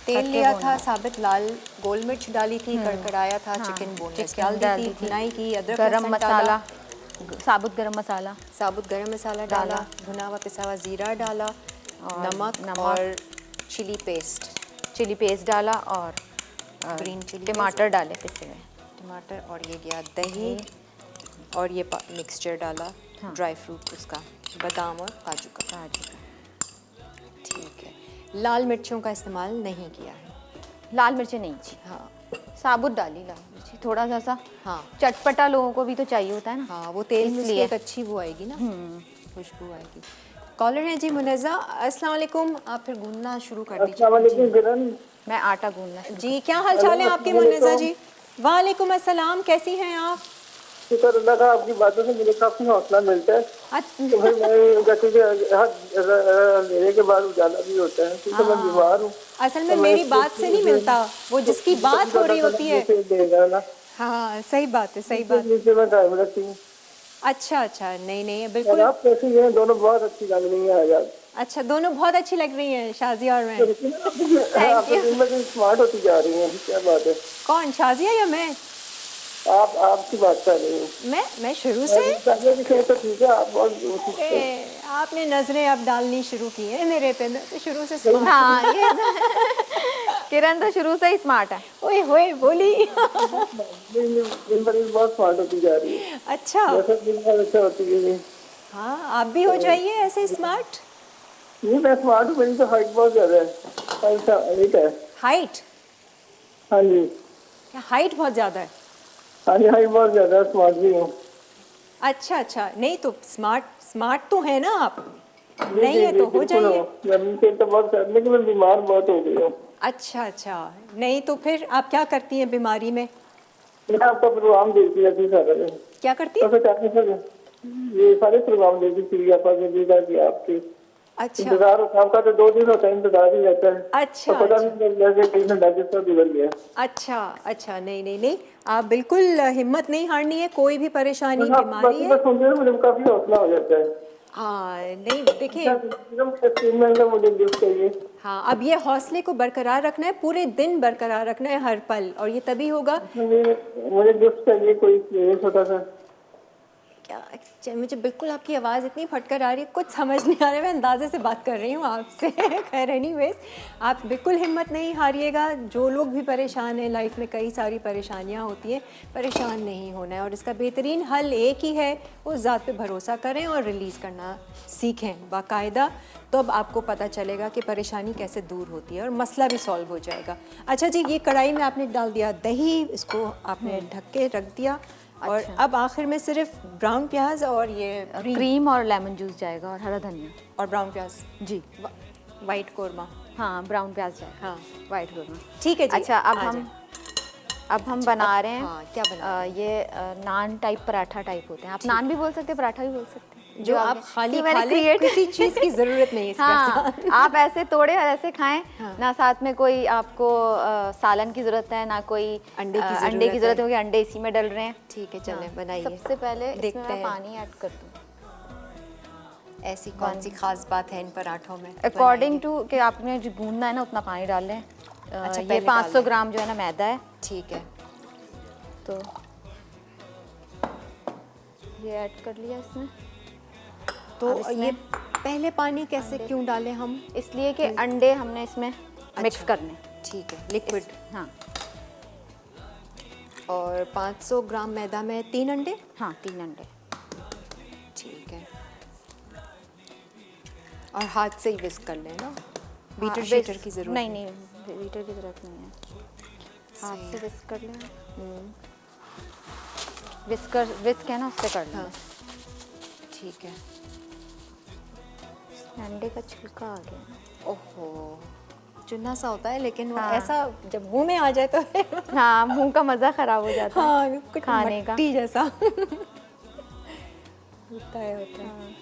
तेल खट्टे लिया बोना। था, साबित लाल गोल मिर्च डाली थी, कड़कड़ाया था, हाँ, चिकन बोनलेस चिकन डाल डाल दी दी थी, थी। भुनाई की, अदरक गरम लहसुन मसाला, डाला, साबुत गरम मसाला, साबुत गरम मसाला डाला, भुना हुआ पिसा हुआ ज़ीरा डाला, और नमक और चिली पेस्ट, चिली पेस्ट डाला, और ग्रीन चिली टमाटर डाले पिसे हुए। टमाटर, और ये गया दही, और ये मिक्सचर डाला, हाँ। ड्राई फ्रूट उसका, बादाम और काजू का। काजू का। ठीक है। लाल मिर्चों का इस्तेमाल नहीं किया है। लाल मिर्चें नहीं थी, हाँ साबुत डाली लाल मिर्ची, थोड़ा सा हाँ चटपटा लोगों को भी तो चाहिए होता है ना। हाँ, वो तेल में उसकी इसलिए। एक अच्छी वो आएगी ना, खुशबू आएगी। कॉलर है जी मुनज़्ज़ा, अस्सलाम वालेकुम। आप फिर गूंदना शुरू कर दीजिए। अस्सलाम वालेकुम किरण। मैं आटा गूंदना शुरू। जी, क्या हाल चाल है आपके मुनज़्ज़ा जी? वालेकुम अस्सलाम, कैसी हैं आप? शुक्र अल्लाह का, आपकी बातों से मुझे काफी हौसला मिलता है। अच्छा, तो फिर मैं कहती कि अंधेरे के बाद उजाला भी होता है, क्योंकि मैं बीमार हूँ। असल में मेरी बात से नहीं मिलता, वो जिसकी बात हो रही होती है। देगा ना, हाँ सही बात है, सही बात। नीचे मैं कायम रखती हूँ। अच्छा अच्छा, नहीं नहीं और बिल्कुल। आप कैसी हैं? दोनों बहुत अच्छी लग रही हैं आज आप। अच्छा, दोनों बहुत अच्छी लग रही हैं, शाजिया और मैं। आप तो दिन ब दिन स्मार्ट होती जा रही हैं, क्या बात है। कौन, शाजिया या मैं? आप आपकी बात कर रही हूँ। मैं शुरू से। तो ठीक है, आप बहुत आपने नजरें अब डालनी शुरू की है मेरे पे, मैं तो शुरू से smart हाँ, ये किरण तो शुरू से ही स्मार्ट है। ओए होए बोली। दिन ब दिन बहुत स्मार्ट होती जा रही है। अच्छा, जैसे दिन भर अच्छा होती है। हाँ आप भी हो जाइए ऐसे स्मार्ट। नहीं, मैं स्मार्ट हूँ, मेरी तो हाइट बहुत ज्यादा है, 5'8" है। हाइट? हाँ जी, क्या हाइट बहुत ज्यादा है? हाँ जी, हाइट बहुत ज्यादा है, स्मार्ट भी हूँ। अच्छा अच्छा, नहीं तो स्मार्ट तो है ना आप? जी, नहीं जी, है जी, तो हो बिल्कुल जाइए। हूँ। मैं तो बहुत, लेकिन मैं बीमार बहुत हो गई हूँ। अच्छा अच्छा, नहीं तो फिर आप क्या करती हैं बीमारी में? मैं आपका प्रोग्राम देखती रहती हूँ सारा दिन। क्या करती तो हैं? फिर चाहते सर ये सारे प्रोग्राम देखती थी आपका, की आपकी अच्छा इंतजार होता है आपका, तो 2 दिन होता है, इंतजार ही रहता है। अच्छा तो पता नहीं जैसे कहीं ना डाइजेस्टर बिगड़ गया। अच्छा अच्छा, नहीं नहीं नहीं, आप बिल्कुल हिम्मत नहीं हारनी है, कोई भी परेशानी आप बीमारी बाकी है। बस सुनते हैं, मुझे काफी हौसला हो जाता है। हाँ नहीं देखिए, मुझे गिफ्ट चाहिए। हाँ अब ये हौसले को बरकरार रखना है, पूरे दिन बरकरार रखना है, हर पल, और ये तभी होगा। मुझे गिफ्ट चाहिए कोई छोटा सा। क्या, मुझे बिल्कुल आपकी आवाज़ इतनी फटकर आ रही है, कुछ समझ नहीं आ रहा है, मैं अंदाजे से बात कर रही हूँ आपसे। खैर एनीवेज, आप बिल्कुल हिम्मत नहीं हारिएगा। जो लोग भी परेशान हैं, लाइफ में कई सारी परेशानियाँ होती हैं, परेशान नहीं होना है, और इसका बेहतरीन हल एक ही है, वो ज़ात पे भरोसा करें और रिलीज़ करना सीखें बाकायदा। तो अब आपको पता चलेगा कि परेशानी कैसे दूर होती है और मसला भी सॉल्व हो जाएगा। अच्छा जी, ये कढ़ाई में आपने डाल दिया दही, इसको आपने ढक के रख दिया, और अब आखिर में सिर्फ ब्राउन प्याज और ये क्रीम और लेमन जूस जाएगा, और हरा धनिया और ब्राउन प्याज, जी। वाइट कोरमा। हाँ, ब्राउन प्याज जाएगा, हाँ वाइट कोरमा। ठीक है जी। अच्छा, अब हम बना रहे हैं। हाँ, क्या बना ये नान टाइप पराठा टाइप होते हैं। आप नान भी बोल सकते हैं, पराठा भी बोल सकते हैं, जो आप खाली कि मैंने खा लें, create- किसी चीज़ की ज़रूरत नहीं है इसके हाँ, साथ। आप ऐसे तोड़े और ऐसे खाएं। हाँ। ना साथ में कोई आपको सालन की जरूरत है, ना कोई अंडे की अंडे ज़रूरत की जरूरत है, क्योंकि अंडे इसी में डल रहे हैं। ठीक है, चलें हाँ, बनाइए। सबसे पहले देखते इसमें मैं हैं। पानी ऐड कर दूँ ऐसी कौन सी खास बात है इन पराठों में? अकॉर्डिंग टू कि आपने जो गूंदना है ना, उतना पानी डाल लें। अच्छा, ये पहले 500 डालना है। ग्राम जो है ना मैदा है, ठीक है, तो ये ऐड कर लिया इसमें। तो अब इसमें ये पहले पानी कैसे क्यों डालें हम? इसलिए कि अंडे हमने इसमें मिक्स करने। ठीक है, लिक्विड। हाँ और 500 ग्राम मैदा में 3 अंडे। हाँ, 3 अंडे। ठीक है, और हाथ से ही विस्क कर लेना, बीटर हाँ, शीटर विस्क- की जरूरत नहीं नहीं, बीटर की जरूरत नहीं है, हाथ से विस्क कर लें। विस्क है ना, उससे कर लें। हाँ, ठीक है। अंडे का छिलका आ गया। ओहो, चुना सा होता है, लेकिन वो हाँ। ऐसा जब मुंह में आ जाए तो हाँ, मुंह का मजा खराब हो जाता है। हाँ, कुछ खाने का। मट्टी जैसा होता है, होता है।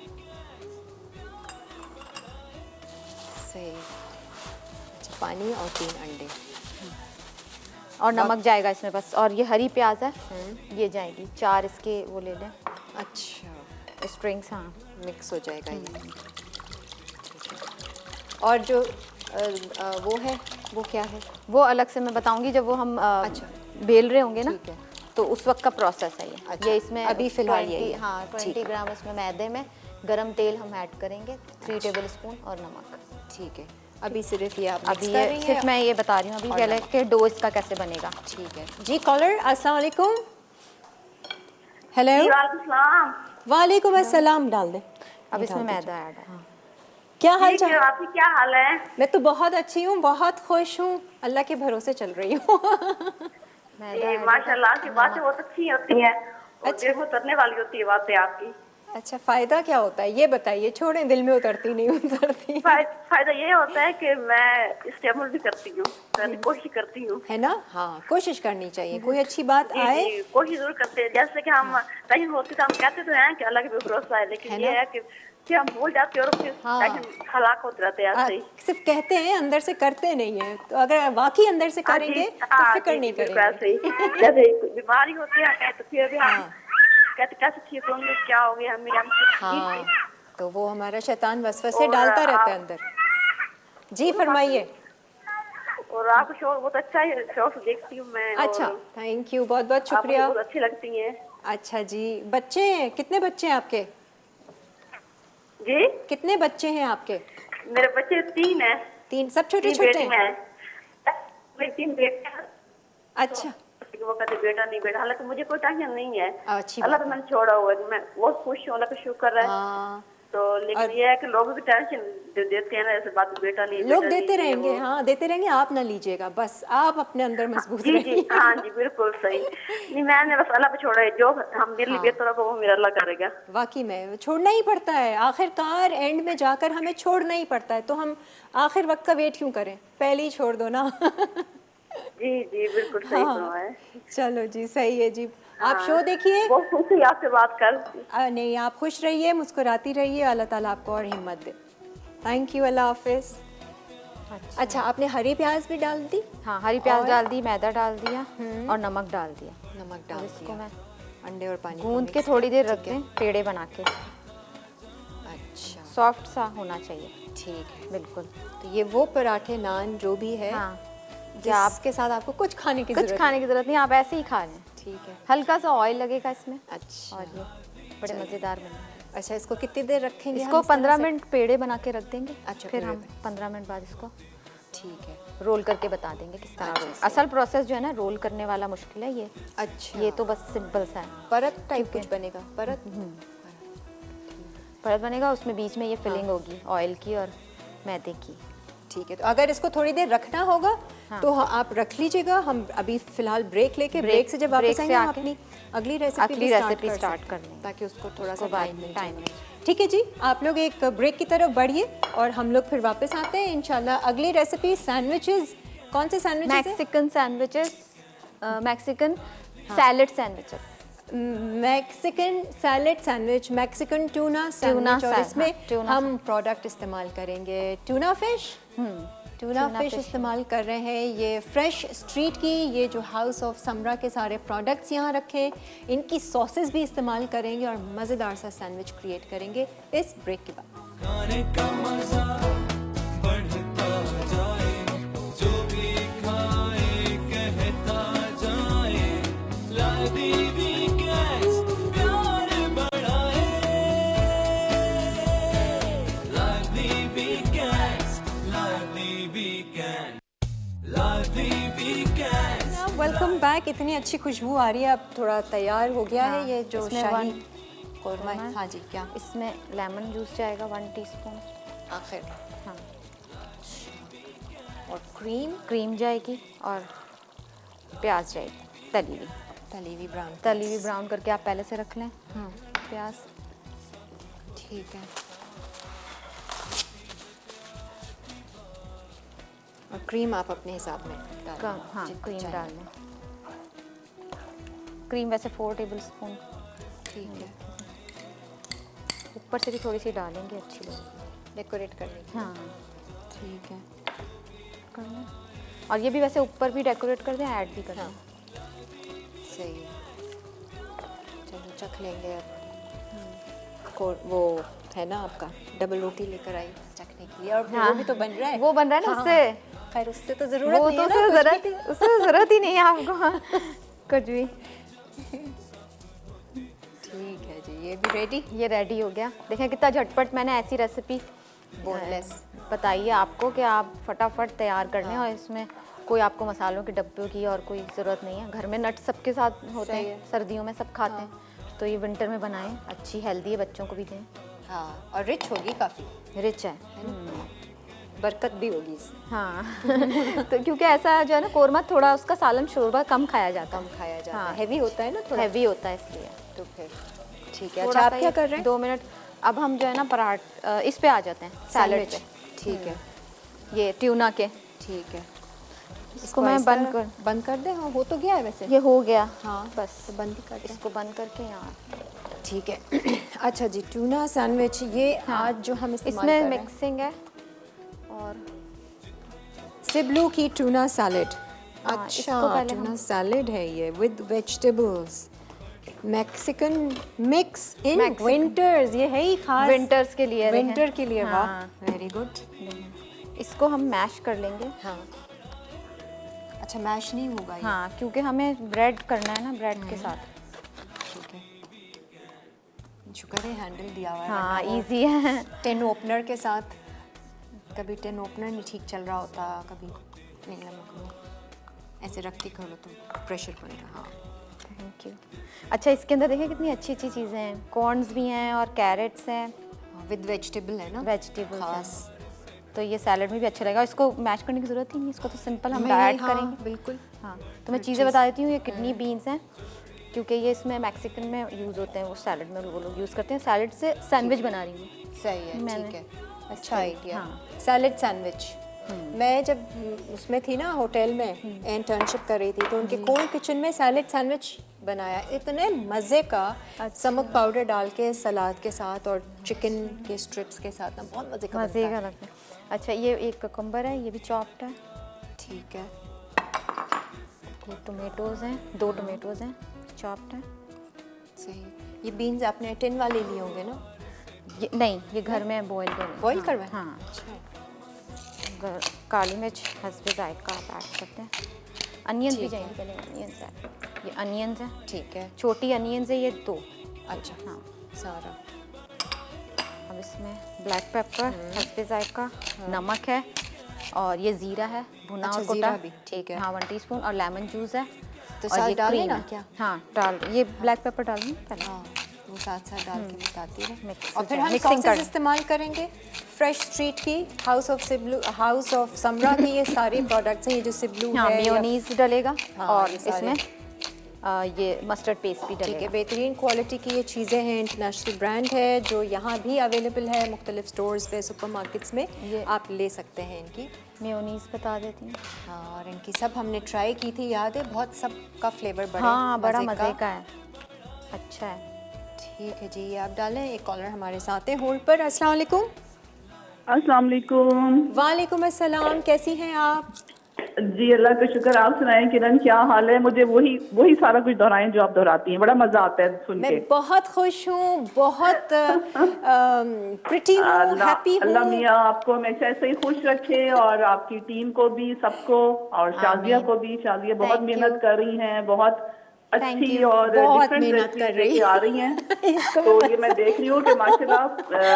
सही। अच्छा, पानी और 3 अंडे। और नमक जाएगा इसमें बस। और ये हरी प्याज है, ये जाएगी 4 इसके वो ले लें, अच्छा, स्ट्रिंग्स। हाँ, मिक्स हो जाएगा ये। ठीक है। और जो वो है, वो क्या है? वो अलग से मैं बताऊंगी जब वो हम अच्छा। बेल रहे होंगे ना, ठीक है। तो उस वक्त का प्रोसेस है ये। अच्छा, ये इसमें अभी फिलहाल 20 यही है। हाँ, ठीक 20 ग्राम इसमें मैदे में गरम तेल हम ऐड करेंगे, 3 टेबल स्पून, और नमक। ठीक है, अभी सिर्फ ये आप अभी मिक्स कर रही ये हैं? सिर्फ मैं ये बता रही हूँ अभी और पहले नमक। कि डो इसका कैसे बनेगा। ठीक है जी। कॉलर, अस्सलाम वालेकुम। हेलो, वालेकुम अस्सलाम। डाल दें अब ये इसमें डाल मैदा ऐड है। क्या हाल चाल? आपकी क्या हाल है? मैं तो बहुत अच्छी हूँ, बहुत खुश हूँ, अल्लाह के भरोसे चल रही हूँ। मैदा ऐड माशाल्लाह की बातें बहुत अच्छी होती है, और अच्छा। दिल में उतरने वाली होती है बातें आपकी। अच्छा, फायदा क्या होता है ये बताइए? छोड़ें, दिल में उतरती नहीं उतरती, फायदा ये होता है कि मैं इससे अमल भी करती हूँ, मैं कोशिश करती हूँ। है ना? हाँ, कोशिश करनी चाहिए, कोई अच्छी बात जी, आए। जी, कोशिश जरूर करते हैं। जैसे कि हम कहीं होती तो हम कहते तो हैं कि अल्लाह के भी भरोसा है, लेकिन है ये ना? है कि हम भूल जाते हैं और फिर हाँ। टेंशन हलाक होते रहते हैं ऐसे ही। सिर्फ कहते हैं, अंदर से करते नहीं है। तो अगर वाकई अंदर से हाँ, करेंगे जी, तो हाँ, फिक्र जी, नहीं बिल्कुल ऐसे करेंगे। ही। जैसे बीमारी होती है तो फिर भी हम हाँ। कहते कैसे ठीक होंगे, क्या हो गया हमें, हम हाँ, तो वो हमारा शैतान वसवसे और डालता रहता है आप- अंदर। जी फरमाइए। और आपका शो बहुत अच्छा है, शो से देखती हूँ मैं। अच्छा, और थैंक यू, बहुत बहुत आप मुझे शुक्रिया। बहुत अच्छी लगती हैं। अच्छा जी, बच्चे हैं? कितने बच्चे हैं आपके? जी, कितने बच्चे हैं आपके? मेरे बच्चे 3 हैं। 3? सब छोटे 3 छोटे बेटियां हैं? हैं। मेरे 3 बेटे हैं। अच्छा, वो कहते बेटा नहीं बेटा, हालांकि मुझे कोई टेंशन नहीं है। अच्छी अल्लाह बात तो है। मैंने छोड़ा हुआ है, मैं बहुत खुश हूँ, अल्लाह का शुक्र है। हाँ, तो लेकिन और- ये है कि लोग भी टेंशन देते हैं ना, ऐसे बात बेटा नहीं लोग बेटा देते नहीं, ये रहेंगे, वो। हाँ देते रहेंगे, आप ना लीजिएगा, बस आप अपने अंदर मजबूत जी जी, रहिए। हाँ जी, बिल्कुल सही। नहीं, मैंने बस अल्लाह पे छोड़ा है, जो हम दिल हाँ। बेहतर होगा वो मेरा अल्लाह करेगा। वाकई में छोड़ना ही पड़ता है, आखिरकार एंड में जाकर हमें छोड़ना ही पड़ता है, तो हम आखिर वक्त का वेट क्यों करें, पहले ही छोड़ दो ना। जी जी, बिल्कुल सही सुना है। चलो जी, सही है जी। आप शो देखिए। बहुत खुश हुई आपसे बात कर। नहीं, आप खुश रहिए, मुस्कुराती रहिए, अल्लाह ताला आपको और हिम्मत दे। थैंक यू, अल्लाह हाफिज। अच्छा, आपने हरी प्याज भी डाल दी? हाँ, हरी प्याज और- डाल दी, मैदा डाल दिया और नमक डाल दिया। नमक और डाल इसको दिया, मैं अंडे और पानी को गूंद के mix थोड़ी देर कर- रख दें, पेड़े बना के। अच्छा, सॉफ्ट सा होना चाहिए, ठीक है। बिल्कुल। तो ये वो पराठे, नान जो भी है, हाँ, या आप जिसके साथ आपको कुछ खाने की कुछ जरूरत खाने की जरूरत नहीं, आप ऐसे ही खा लें। ठीक है। हल्का सा ऑयल लगेगा इसमें, अच्छा, और ये बड़े मज़ेदार बनेंगे। अच्छा, इसको कितनी देर रखेंगे हम इसको इस तरह 15 से? मिनट पेड़े बना के रख देंगे। अच्छा, फिर पेड़े हम 15 मिनट बाद इसको ठीक है। रोल करके बता देंगे किस तरह अच्छा, रोल। सही। असल प्रोसेस जो है ना, रोल करने वाला मुश्किल है ये। अच्छा, ये तो बस सिंपल सा है। परत टाइप ठीक है। कुछ बनेगा, परत। परत बनेगा, उसमें बीच में ये फिलिंग होगी ऑयल की और मैदे की। ठीक है, तो अगर इसको थोड़ी देर रखना होगा तो आप रख लीजिएगा। हम अभी फिलहाल ब्रेक लेके, ब्रेक से जब ब्रेक वापस से आएंगे हम आके अपनी अगली रेसिपी स्टार्ट कर लेंगे, ताकि उसको थोड़ा सा उसको बाद टाइम में मिल टाइम जाए। मिल ठीक है जी, आप लोग एक ब्रेक की तरफ बढ़िए और हम लोग फिर वापस आते हैं इंशाल्लाह। अगली रेसिपी सैंडविचेस। कौन से सैंडविचेस हैं? Mexican sandwiches, Mexican salad sandwiches. Mexican salad sandwich, Mexican tuna sandwich, और सैंड, इसमें हाँ, टूना हम प्रोडक्ट इस्तेमाल करेंगे tuna fish. Tuna fish fish इस्तेमाल कर रहे हैं। ये फ्रेश स्ट्रीट की, ये जो हाउस ऑफ समरा के सारे प्रोडक्ट्स यहाँ रखे हैं, इनकी सॉसेस भी इस्तेमाल करेंगे और मज़ेदार सा सैंडविच क्रिएट करेंगे इस ब्रेक के बाद। खाने का मजा बढ़ता जाए, जो भी खाए कहता जाए, लादी वीकेंड्स प्यार बढ़ाए, लादी वीकेंड्स, लादी वीकेंड, लादी वीकेंड वेलकम बैक। इतनी अच्छी खुशबू आ रही है। अब थोड़ा तैयार हो गया है ये जो इसमें शाही one कौरमा है। हाँ जी, क्या इसमें लेमन जूस जाएगा 1 टीस्पून। आखिर हाँ, और क्रीम, क्रीम जाएगी और प्याज जाएगी तली हुई। तली हुई ब्राउन करके आप पहले से रख लें। हाँ प्याज ठीक है। और क्रीम आप अपने हिसाब में डालें। कम, हाँ जितना क्रीम चाहिए। डाल लें। क्रीम वैसे 4 टेबलस्पून। ठीक है, ऊपर से भी थोड़ी सी डालेंगे, अच्छी लगेगी। डेकोरेट करने के हाँ लिए। ठीक है। करना। और ये भी वैसे ऊपर भी डेकोरेट कर दें, ऐड भी कर दें। हाँ। सही है। चलो चख लेंगे अब। वो है ना आपका डबल रोटी लेकर आई चखने के लिए, और फिर हाँ। वो भी तो बन रहा है। वो बन रहा है ना हाँ, उससे। खैर उससे तो जरूरत वो नहीं तो है ना उससे कुछ जरूरत भी। ही उससे जरूरत ही नहीं है आपको कुछ भी। ठीक है जी, ये भी रेडी। ये रेडी हो गया। देखें कितना झटपट मैंने ऐसी रेसिपी बोनलेस। बताई है आपको कि आप फटाफट तैयार कर लें। और इसमें कोई आपको मसालों के डब्बों की और कोई ज़रूरत नहीं है। घर में नट्स सबके साथ होते सही हैं, है। सर्दियों में सब खाते हैं, तो ये विंटर में बनाएं। अच्छी हेल्दी है, बच्चों को भी दें। हाँ, और रिच होगी काफ़ी, रिच है। बरकत भी होगी इसमें। हाँ तो क्योंकि ऐसा जो है ना कोरमा, थोड़ा उसका सालन शोरबा कम खाया जाता कम खाया जाता हाँ। है, हैवी होता है ना थोड़ा। हैवी होता है इसलिए। तो फिर ठीक है। थोड़ा अच्छा, आप सा क्या ये कर रहे हैं? 2 मिनट। अब हम जो है ना पराठ इस पे आ जाते हैं, सैलेड पे। ठीक है, ये ट्यूना के, ठीक है। इसको मैं बंद कर दें? हाँ, हो तो गया है वैसे। ये हो गया। हाँ, बस तो बंद ही कर दें। इसको बंद करके यहाँ ठीक है। अच्छा जी, टूना सैंडविच ये आज जो हम इस्तेमाल कर इसमें रहे हैं, मिक्सिंग है। और सिब्लू की टूना सैलेड। हाँ, अच्छा, इसको पहले टूना हम- सैलेड है ये with vegetables, Mexican mix in Mexican। Winters. ये है ही खास विंटर्स के लिए देखें। विंटर के लिए। वाह, हाँ। Very good. इसको हम मैश कर लेंगे। हाँ, अच्छा मैश नहीं होगा ये? हाँ, क्योंकि हमें ब्रेड करना है ना, ब्रेड के साथ। ठीक है। शुक्र है हैंडल दिया हुआ है। हाँ, वरना वो इजी है। टिन ओपनर के साथ कभी टिन ओपनर नहीं ठीक चल रहा होता, कभी नहीं नमक ऐसे रखती करो तो प्रेशर बन रहा। हाँ, थैंक यू। अच्छा, इसके अंदर देखिए कितनी अच्छी अच्छी चीज़ें हैं। कॉर्न्स भी हैं और कैरेट्स हैं, विद वेजिटेबल है ना, वेजिटेबल्स खास। तो ये सैलेड में भी अच्छा लगेगा। इसको मैश करने की ज़रूरत ही नहीं, इसको तो सिंपल हम मैं ऐड हाँ, करेंगे। बिल्कुल। हाँ, तो मैं चीज़ें बता देती हूँ। ये किडनी बीन्स हैं, क्योंकि ये इसमें मैक्सिकन में यूज़ होते हैं, वो सैलेड में वो लोग यूज़ करते हैं। सैलेड से सैंडविच बना रही हूँ। सही है, मैंने- ठीक है। अच्छा आइडिया। हाँ। Salad sandwich. मैं जब उसमें थी ना होटल में इंटर्नशिप कर रही थी, तो उनके कोल्ड किचन में सैलेड सैंडविच बनाया, इतने मज़े का। समक पाउडर डाल के सलाद के साथ और चिकन के स्ट्रिप्स के साथ ना, बहुत मज़े का मज़े बनता का है। लगता है। अच्छा, ये एक ककम्बर है, ये भी चॉप्ड है। ठीक है। ये टोमेटोज़ हैं, 2 टोमेटोज़ हैं, चॉप्ड हैं। सही। ये बीन्स आपने टिन वाले लिए होंगे ना? ये नहीं, ये घर में बॉईल करवाए। बॉईल करवाए? हाँ। अच्छा। काली मिर्च हस्बे जायका आप ऐड करते हैं। अनियंस भी ठीक चाहिए, पहले अनियंस है। ये अनियंस है, ठीक है। छोटी अनियंस है ये 2। अच्छा, हाँ। सारा। अब इसमें ब्लैक पेपर, हस्बे जायका, नमक है, और ये ज़ीरा है भुना अच्छा, और ज़ीरा कोटा। भी, ठीक है। हाँ, 1 टीस्पून। और लेमन जूस है। तो और साथ ये डाल क्रीम देना है। क्या? हाँ, डाल ये ब्लैक पेपर डाल दूँ पहले। हाँ, वो साथ साथ डाल के बताती है। Mix और हो फिर जाए, हम mixing सॉसेस कर। इस्तेमाल करेंगे फ्रेश स्ट्रीट की, हाउस ऑफ सिब्लू, हाउस ऑफ समरा की। ये सारे प्रोडक्ट्स हैं, ये जो सिब्लू हाँ, है या- मेयोनीज डलेगा। हाँ, और ये सारे। इसमें ये मस्टर्ड पेस्ट भी ठीक है। डलेगा। बेहतरीन क्वालिटी की ये चीज़ें हैं, इंटरनेशनल ब्रांड है, जो यहाँ भी अवेलेबल है मुख्तलिफ स्टोर्स पे, सुपरमार्केट्स में। ये- आप ले सकते हैं इनकी। मेयोनीज बता देती हूँ। हाँ, और इनकी सब हमने ट्राई की थी, याद है, बहुत सबका फ्लेवर बड़ा हाँ, बड़ा मज़े का है, अच्छा है। ठीक है जी, ये आप डालें। एक कॉलर हमारे साथ हैं होल्ड पर। अस्सलाम वालेकुम। अस्सलाम वालेकुम। वालेकुम अस्सलाम, कैसी हैं आप? जी अल्लाह का शुक्र। आप सुनाएं किरण, क्या हाल है? मुझे वही सारा कुछ दोहराएं जो आप दोहराती हैं, बड़ा मजा आता है सुन के। मैं बहुत खुश हूँ, बहुत प्रिटी हूँ, हैप्पी अल्लाह हूँ। मियाँ आपको हमेशा ऐसे ही खुश रखे, और आपकी टीम को भी, सबको, और शाजिया को भी। शाजिया बहुत Thank मेहनत you. कर रही हैं, बहुत Thank अच्छी you. और बहुत डिफरेंट मेहनत कर रेसिपी रही लेके आ रही हैं। तो ये मैं देख रही हूँ कि माशाल्लाह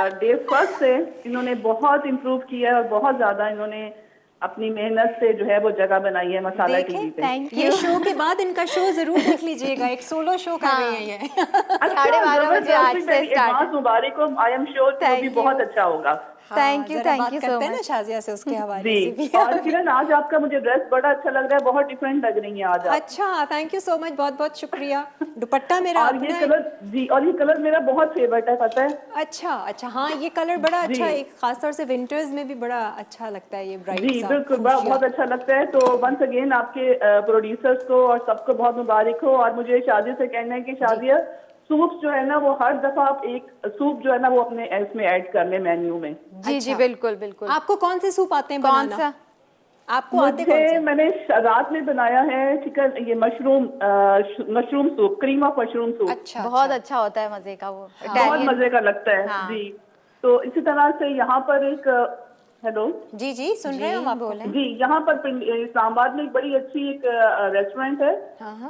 डे फर्स्ट से इन्होंने बहुत इम्प्रूव किया है, और बहुत ज़्यादा इन्होंने अपनी मेहनत से जो है वो जगह बनाई है मसाला टीवी पे। थैंक ये यू। शो के बाद इनका शो जरूर देख लीजिएगा, एक सोलो शो कर रही है ये। 12:30 बजे आज से स्टार्ट। मुबारक हो, आई एम श्योर कि वो भी Thank you. बहुत अच्छा होगा। थैंक यू, जरा थैंक बात यू सो करते हैं ना मच। शाजिया से उसके हवाले से भी। जी, और किरण आज आपका मुझे ड्रेस बड़ा अच्छा लग रहा है, बहुत डिफरेंट लग रही है आज आप। अच्छा, थैंक यू सो मच, बहुत बहुत शुक्रिया। दुपट्टा मेरा और ये अपना है। कलर जी, और ये कलर मेरा बहुत फेवरेट है, पता है। अच्छा अच्छा, हाँ ये कलर बड़ा अच्छा है, जी। खासतौर से विंटर्स में भी बड़ा अच्छा लगता है ये ब्राइट जी सा बिल्कुल, फूशिया। बहुत अच्छा लगता है। तो वंस अगेन आपके प्रोड्यूसर्स को और सबको बहुत मुबारक हो। और मुझे शादी से कहना है कि शादिया सूप जो है ना वो हर दफा आप एक सूप जो है ना वो अपने इसमें ऐड कर ले मेन्यू में। जी जी बिल्कुल बिल्कुल। आपको कौन से सूप आते हैं कौन बनाना? सा? आपको आते कौन मुझे से? मैंने रात में बनाया है चिकन, ये mushroom soup, cream of mushroom soup. अच्छा बहुत अच्छा होता है, मजे का वो। बहुत Italian- मजे का लगता है। हाँ। जी, तो इसी तरह से यहाँ पर एक हेलो जी जी सुन रहे हैं हम आपको। बोलें। जी, यहाँ पर इस्लामाबाद में एक बड़ी अच्छी एक रेस्टोरेंट है,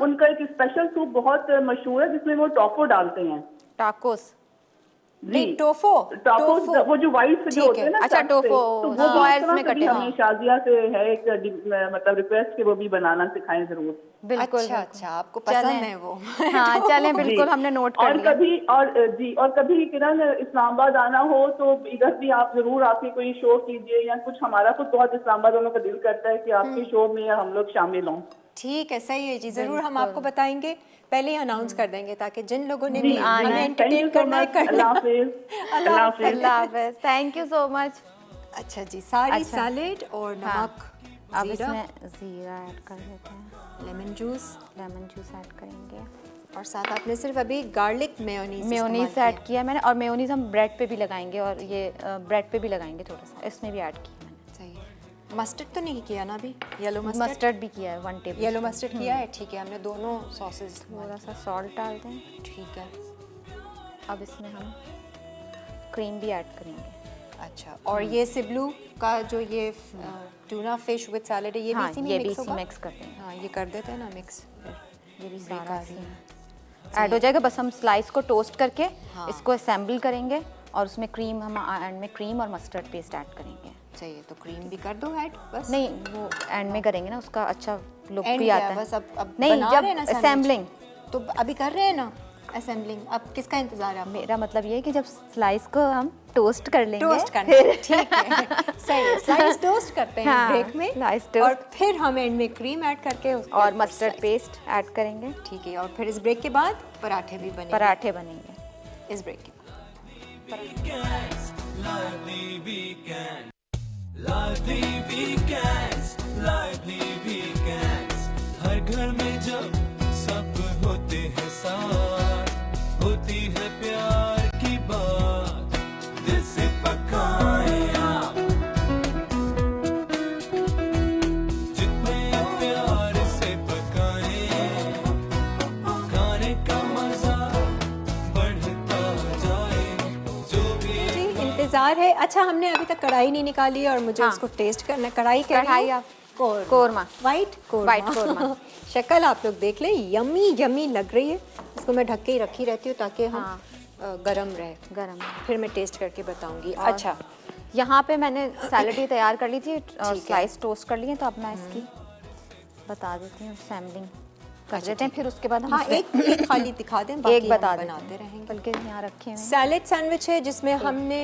उनका एक स्पेशल सूप बहुत मशहूर है जिसमें वो टोफो डालते हैं। टाकोस। नहीं, टोफो टाकोस, वो जो व्हाइट जो ठीक होते है। हैं ना अच्छा, चप से, टोफो, तो वो स्क्वायर्स इस तरह में से भी कटे, हमें हाँ। शाजिया से है एक मतलब रिक्वेस्ट कि वो भी बनाना सिखाएं जरूर। बिल्कुल अच्छा बिल्कुल। अच्छा, आपको पसंद चलें। है वो। हाँ चलें, बिल्कुल जी। हमने नोट कर और लिया। कभी और कभी किरण इस्लामाबाद आना हो तो इधर भी आप जरूर आके कोई शो कीजिए या कुछ। हमारा खुद बहुत इस्लामाबाद वालों का दिल करता है कि आपके शो में हम लोग शामिल हों। ठीक है, सही है जी, जरूर हम आपको बताएंगे, पहले ही अनाउंस कर देंगे ताकि जिन लोगों ने जी, भी जी, हमें थैंक एंटरटेन यू सो करना है मच। करना अल्लाह है। हाफिज। अल्लाह अल्लाह हाफिज। हाफिज। अल्लाह हाफिज, थैंक यू सो मच। अच्छा जी, सारी अच्छा। सैलेड और हाँ। नमक, अब जीरा, इसमें जीरा ऐड कर देते हैं, lemon juice lemon juice add करेंगे, और साथ आपने सिर्फ अभी गार्लिक मेयोनीज मेयोनीज ऐड किया मैंने। और मेयोनीज हम ब्रेड पे भी लगाएंगे, और ये ब्रेड पे भी लगाएंगे थोड़ा सा, इसमें भी ऐड किया मैंने। सही है। मस्टर्ड तो नहीं किया ना अभी? Yellow mustard? मस्टर्ड भी किया है 1 टेबल। येलो मस्टर्ड किया है, ठीक है, हमने दोनों सॉसेस। थोड़ा सा सॉल्ट डाल दें। ठीक है। अब इसमें हम क्रीम भी ऐड करेंगे। अच्छा, और ये सिब्लू का जो ये टूना फिश विद सैलेड है, ये भी हाँ, इसी में ये भी मिक्स इसी होगा? मिक्स कर देंगे। हाँ, ये कर देते हैं ना मिक्स। ये भी बेकार सारा ही इसमें ऐड हो जाएगा। बस हम स्लाइस को टोस्ट करके हाँ। इसको असेंबल करेंगे, और उसमें क्रीम, हम एंड में क्रीम और मस्टर्ड पेस्ट ऐड करेंगे। सही है, तो क्रीम भी कर दो ऐड बस। नहीं, वो एंड में करेंगे ना, उसका अच्छा लुक End भी क्या आता है? है। बस अब नहीं, बना जब रहे हैं ना sandwich। असेंबलिंग। तो अभी कर रहे हैं ना असेंबलिंग, अब किसका इंतजार है आपको? मेरा मतलब ये है कि जब स्लाइस को हम टोस्ट कर लेंगे, टोस्ट करना है, ठीक है, सही है, स्लाइस टोस्ट करते हैं हाँ, ब्रेक में, slice toast। और फिर हम एंड में क्रीम ऐड करके उसके और ऊपर मस्टर्ड slice। पेस्ट ऐड करेंगे। ठीक है, और फिर इस ब्रेक के बाद पराठे भी बनेंगे। पराठे बनेंगे। इस ब्रेक के बाद Weekends, lively weekend, lively weekends, lively weekends. हर घर में जब सब होते हैं साथ, होती है प्यार की बात, दिल से पकाए आप, जितने प्यार से पकाए, खाने का मजा बढ़ता जाए, जो भी जी इंतजार है। अच्छा, हमने अभी तक कढ़ाई नहीं निकाली और मुझे हाँ। उसको टेस्ट करना है। कढ़ाई कह रही कढ़ाई हूँ? आप- कोरमा। कोरमा। वाइट कोरमा। वाइट कोरमा। शक्ल आप लोग देख लें, यमी यमी लग रही है। इसको मैं ढक के ही रखी रहती हूँ ताकि हम हाँ। गरम रहे, गरम। फिर मैं टेस्ट करके बताऊंगी। और अच्छा, यहाँ पे मैंने सैलेड ही तैयार कर ली थी और है। स्लाइस टोस्ट कर लिए, तो अब मैं इसकी बता देती हूँ, असेंबलिंग कर देते हैं, फिर उसके बाद हम हाँ उसमें एक खाली दिखा दें, बाकी एक बता हम देते बनाते हैं, रहेंगे। बल्कि यहाँ रखे हुए हैं। सैलेड सैंडविच है जिसमें हमने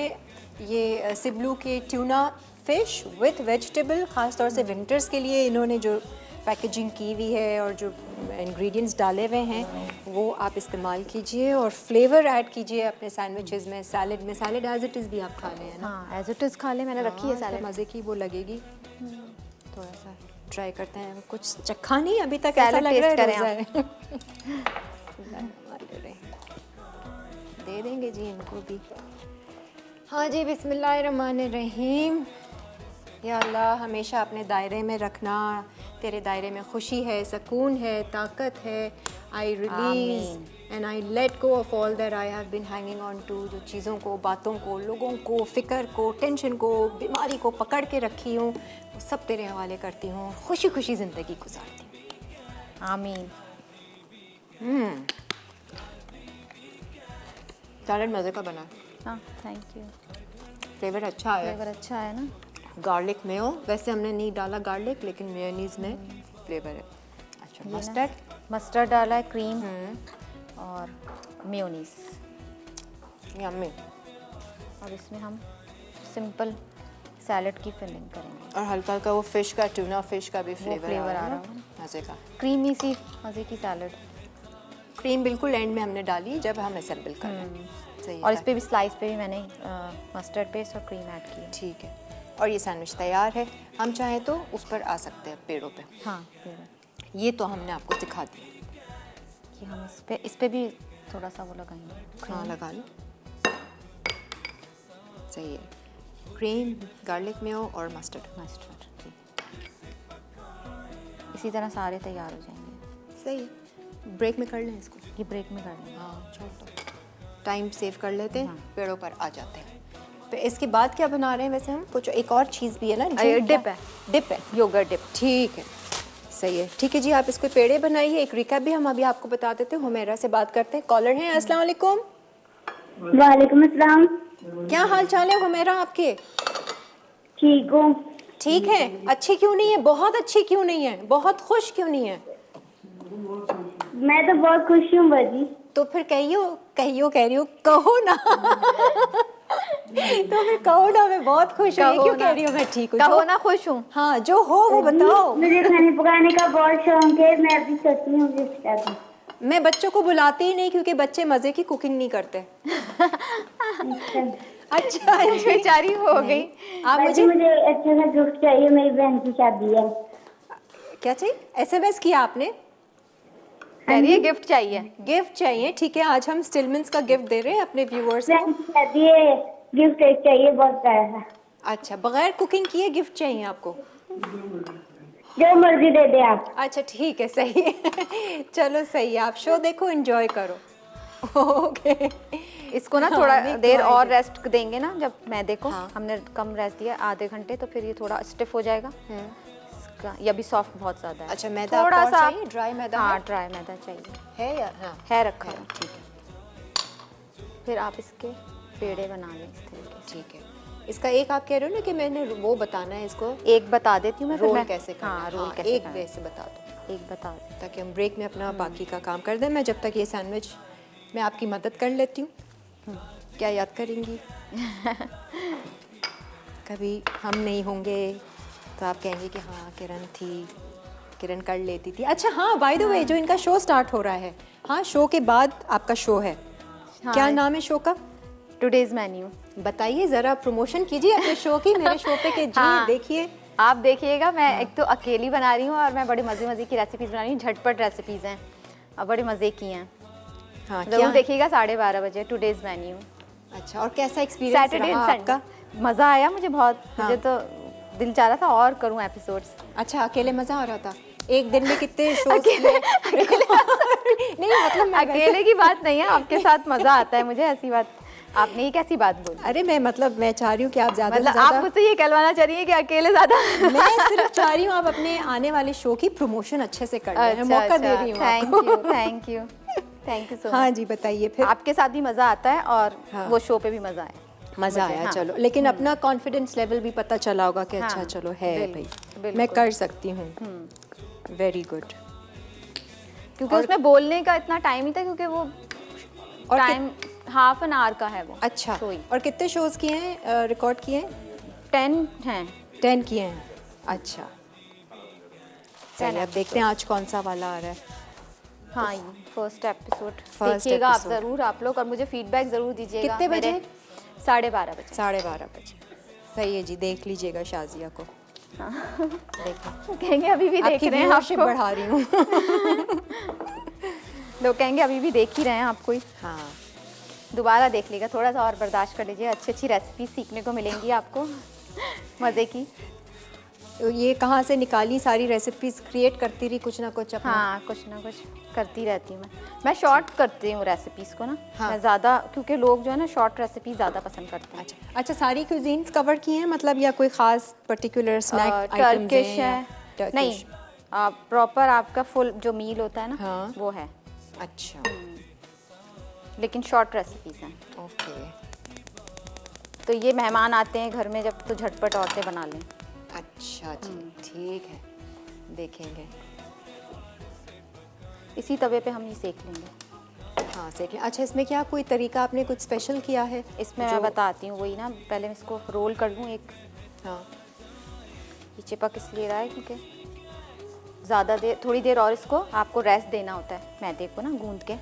ये सिब्लू के ट्यूना फिश विथ वेजिटेबल, ख़ास तौर से विंटर्स के लिए इन्होंने जो पैकेजिंग की हुई है और जो इंग्रेडिएंट्स डाले हुए हैं वो आप इस्तेमाल कीजिए और फ्लेवर ऐड कीजिए अपने सैंडविचेस में, सैलेड में। सैलेड एज इट इज़ भी आप खा लें, है ना? हाँ, एज इट इज़ खा ले, मैंने रखी है हाँ, तो सैलेड। मज़े की वो लगेगी। थोड़ा सा ट्राई करते हैं, कुछ चखा नहीं अभी तक, ऐसा सैलेड लग रहा है टेस्ट करें रोज़ा है। दे देंगे जी इनको भी। हाँ जी, बिस्मिल्लाहिर्रहमानिर्रहीम। या अल्लाह, हमेशा अपने दायरे में रखना। तेरे दायरे में खुशी है, सुकून है, ताकत है। I release and I let go of all that I have been hanging on to. जो चीज़ों को, बातों को, लोगों को, फ़िक्र को, टेंशन को, बीमारी को पकड़ के रखी हूँ, वो सब तेरे हवाले करती हूँ, खुशी खुशी ज़िंदगी गुजारती हूँ। आमीन। सैलेड मज़े का बना, हाँ, थैंक यू। फ्लेवर अच्छा है। फ्लेवर अच्छा है ना। गार्लिक मेयो, वैसे हमने नहीं डाला गार्लिक, लेकिन मेयोनीज में फ्लेवर है। अच्छा, मस्टर्ड, मस्टर्ड डाला है, क्रीम और मेयोनीज, यम्मी। और इसमें हम सिंपल सैलेड की फिलिंग करेंगे। और हल्का हल्का वो फिश का, ट्यूना फिश का भी फ्लेवर फ्लेवर आ आ रहा रहा है मज़े का। क्रीमी सी मज़े की सैलेड। क्रीम बिल्कुल एंड में हमने डाली जब हम असेंबल कर रहे हैं। सही है। और इस पे भी स्लाइस पे भी मैंने मस्टर्ड पेस्ट और क्रीम ऐड की है। ठीक है, और ये सैंडविच तैयार है। हम चाहें तो उस पर आ सकते हैं पेड़ों पे। हाँ, ये तो हमने आपको सिखा दिया कि हम इस पे भी थोड़ा सा वो लगाएंगे। हाँ, लगा लो। सही है, क्रीम, गार्लिक मेयो और मस्टर्ड। इसी तरह सारे तैयार हो जाएंगे। सही है, ब्रेक में कर लें इसको। ये ब्रेक में कर लेंगे। हाँ, छोड़ दो, टाइम सेव कर लेते हैं, हाँ। पेड़ों पर आ जाते हैं। तो इसके बाद क्या बना रहे हैं वैसे हम? कुछ एक और चीज़ भी है ना? डिप है। डिप है, योगर्ट डिप। ठीक है, सही है। ठीक है जी, आप इसको पेड़े बनाइए। एक रिकैप भी हम अभी आपको बता देते हैं। हुमैरा से बात करते हैं, कॉलर हैं। अस्सलाम वालेकुम। वालेकुम अस्सलाम। क्या हाल चाल है हुमैरा आपके? ठीक हूँ। ठीक है। अच्छी क्यों नहीं है? बहुत अच्छी क्यों नहीं है? बहुत खुश क्यों नहीं है? मैं तो बहुत खुश हूँ बाजी। तो फिर कहियो कह रही हूँ, कहो ना। तो फिर कहो ना, मैं बहुत खुश हूँ। ये क्यों कह रही हूँ मैं ठीक हूँ? कहो ना खुश हूँ। हाँ, जो हो वो बताओ। मुझे खाने पकाने का बहुत शौक है। मैं अभी सोचती हूँ गिफ्ट क्या दूँ। मैं बच्चों को बुलाती ही नहीं क्योंकि बच्चे मजे की कुकिंग नहीं करते। अच्छा, बेचारी हो गई। आप बाजी मुझे अच्छा सा गिफ्ट चाहिए, मेरी बहन की शादी है। क्या चाहिए? SMS किया आपने? कह रही है गिफ्ट चाहिए। गिफ्ट चाहिए, ठीक है। आज हम स्टिलमेंट्स का गिफ्ट दे रहे हैं अपने व्यूअर्स बहन को। की शादी है, गिफ्ट एक चाहिए बहुत प्यारा सा। अच्छा, बगैर कुकिंग किए गिफ्ट चाहिए आपको? जो मर्जी दे दे आप। अच्छा, ठीक है, सही है। चलो सही है, आप शो देखो, एंजॉय करो। ओके। इसको ना हाँ, थोड़ा नहीं, देर तो और आएगा। रेस्ट देंगे ना, जब मैदे को हाँ। हमने कम रेस्ट दिया आधे घंटे, तो फिर ये थोड़ा स्टिफ हो जाएगा। इसका ये अभी सॉफ्ट बहुत ज़्यादा है। अच्छा, मैदा थोड़ा आपको और सा चाहिए? ड्राई मैदा हाँ, है? ड्राई मैदा चाहिए। है या? हाँ, है रखा है। ठीक है, फिर आप इसके पेड़े बना लें इस तरीके से। ठीक है। इसका एक आप कह रहे हो ना कि मैंने वो बताना है इसको, एक बता देती हूँ मैं, फिर रोल मैं कैसे करना है? हाँ, रोल हाँ, कैसे एक करना वे है। से बता दो एक बता दें। ताकि हम ब्रेक में अपना बाकी का काम कर दें। मैं जब तक ये सैंडविच मैं आपकी मदद कर लेती हूँ। क्या याद करेंगी? कभी हम नहीं होंगे तो आप कहेंगे कि हाँ किरण थी, किरण कर लेती थी। अच्छा हाँ, बाय द वे, जो इनका शो स्टार्ट हो रहा है, हाँ, शो के बाद आपका शो है। हाँ। क्या नाम है शो का? Today's menu. बताइए ज़रा, प्रमोशन कीजिए अपने शो की, मेरे शो पे के जी। हाँ। देखिए, आप देखिएगा, मैं एक तो अकेली बना रही हूँ और मैं बड़ी मज़े की रेसिपीज़ बना रही हूँ। झटपट रेसिपीज़ हैं और बड़ी मज़े की हैं। हाँ, ज़रूर देखिएगा 12:30 बजे टुडेज मेन्यू। अच्छा, और कैसा एक्सपीरियंस सैटरडे रहा आपका? मज़ा आया मुझे बहुत। हाँ। मुझे तो दिल चाह रहा था और करूँ एपिसोड्स। अच्छा, अकेले मज़ा आ रहा था? एक दिन में कितने शोज किए? नहीं, मतलब मैं अकेले की बात नहीं है, आपके साथ मज़ा आता है मुझे। ऐसी बात आपने ये कैसी बात बोली? अरे मैं चाह रही हूँ कि आप ज़्यादा मतलब से आप ज़्यादा, मुझसे ये कहलवाना चाह रही हैं कि अकेले ज़्यादा? मैं सिर्फ चाह रही हूँ आप अपने आने वाले शो की प्रमोशन अच्छे से कर लें। मौका दे रही हूँ आपको। थैंक यू सो हाँ मच। जी, बताइए फिर। आपके साथ भी मज़ा आता है और हाँ। वो शो पे भी मज़ा आया। मज़ा मुझे, आया। हाँ। चलो, लेकिन अपना कॉन्फिडेंस लेवल भी पता चला होगा कि अच्छा हाँ, चलो है भाई, बिल्कुल। मैं कर सकती हूँ। Very good. क्योंकि उसमें बोलने का इतना टाइम ही था, क्योंकि वो और टाइम हाफ एन आवर का है वो। अच्छा, शो ही। और कितने शोज किए हैं, रिकॉर्ड किए हैं? 10 हैं। 10 किए हैं। अच्छा, चलिए अब देखते हैं आज कौन सा वाला आ रहा है। हाँ, ये फर्स्ट एपिसोड First देखिएगा आप episode। ज़रूर, आप लोग, और मुझे फीडबैक ज़रूर दीजिएगा। कितने बजे? 12:30 बजे। 12:30 बजे। सही है जी, देख लीजिएगा शाजिया को। देखें, कहेंगे अभी भी देख आपकी रहे हैं व्यूअरशिप आपको। बढ़ा रही हूँ। लोग कहेंगे अभी भी देख ही रहे हैं आपको ही। हाँ, दोबारा देख लीजिएगा, थोड़ा सा और बर्दाश्त कर लीजिए। अच्छी अच्छी रेसिपी सीखने को मिलेंगी आपको, मज़े की। तो ये कहाँ से निकाली सारी रेसिपीज? क्रिएट करती रही कुछ ना कुछ अपना। हाँ, कुछ ना कुछ करती रहती हूँ मैं शॉर्ट करती हूँ रेसिपीज़ को ना। हाँ। मैं ज़्यादा, क्योंकि लोग जो है ना शॉर्ट रेसिपी ज़्यादा पसंद करते हैं। अच्छा, सारी क्यूजीन्स कवर की हैं मतलब, या कोई खास पर्टिकुलर स्नैक आइटम्स टर्किश हैं? है, टर्किश? नहीं, प्रॉपर आपका फुल जो मील होता है ना, हाँ। वो है, अच्छा, लेकिन शॉर्ट रेसिपीज़ हैं। ओके। तो ये मेहमान आते हैं घर में जब, तो झटपट औरतें बना लें। अच्छा जी, ठीक है, देखेंगे। इसी तवे पे हम ये सेक लेंगे। हाँ, सेक लें। अच्छा, इसमें क्या कोई तरीका आपने कुछ स्पेशल किया है? इसमें मैं बताती हूँ, वही ना, पहले मैं इसको रोल कर लूँ एक। हाँ, ये चिपक इसलिए रहा है क्योंकि ज़्यादा देर, थोड़ी देर और इसको आपको रेस्ट देना होता है मैदे को ना गूंद के,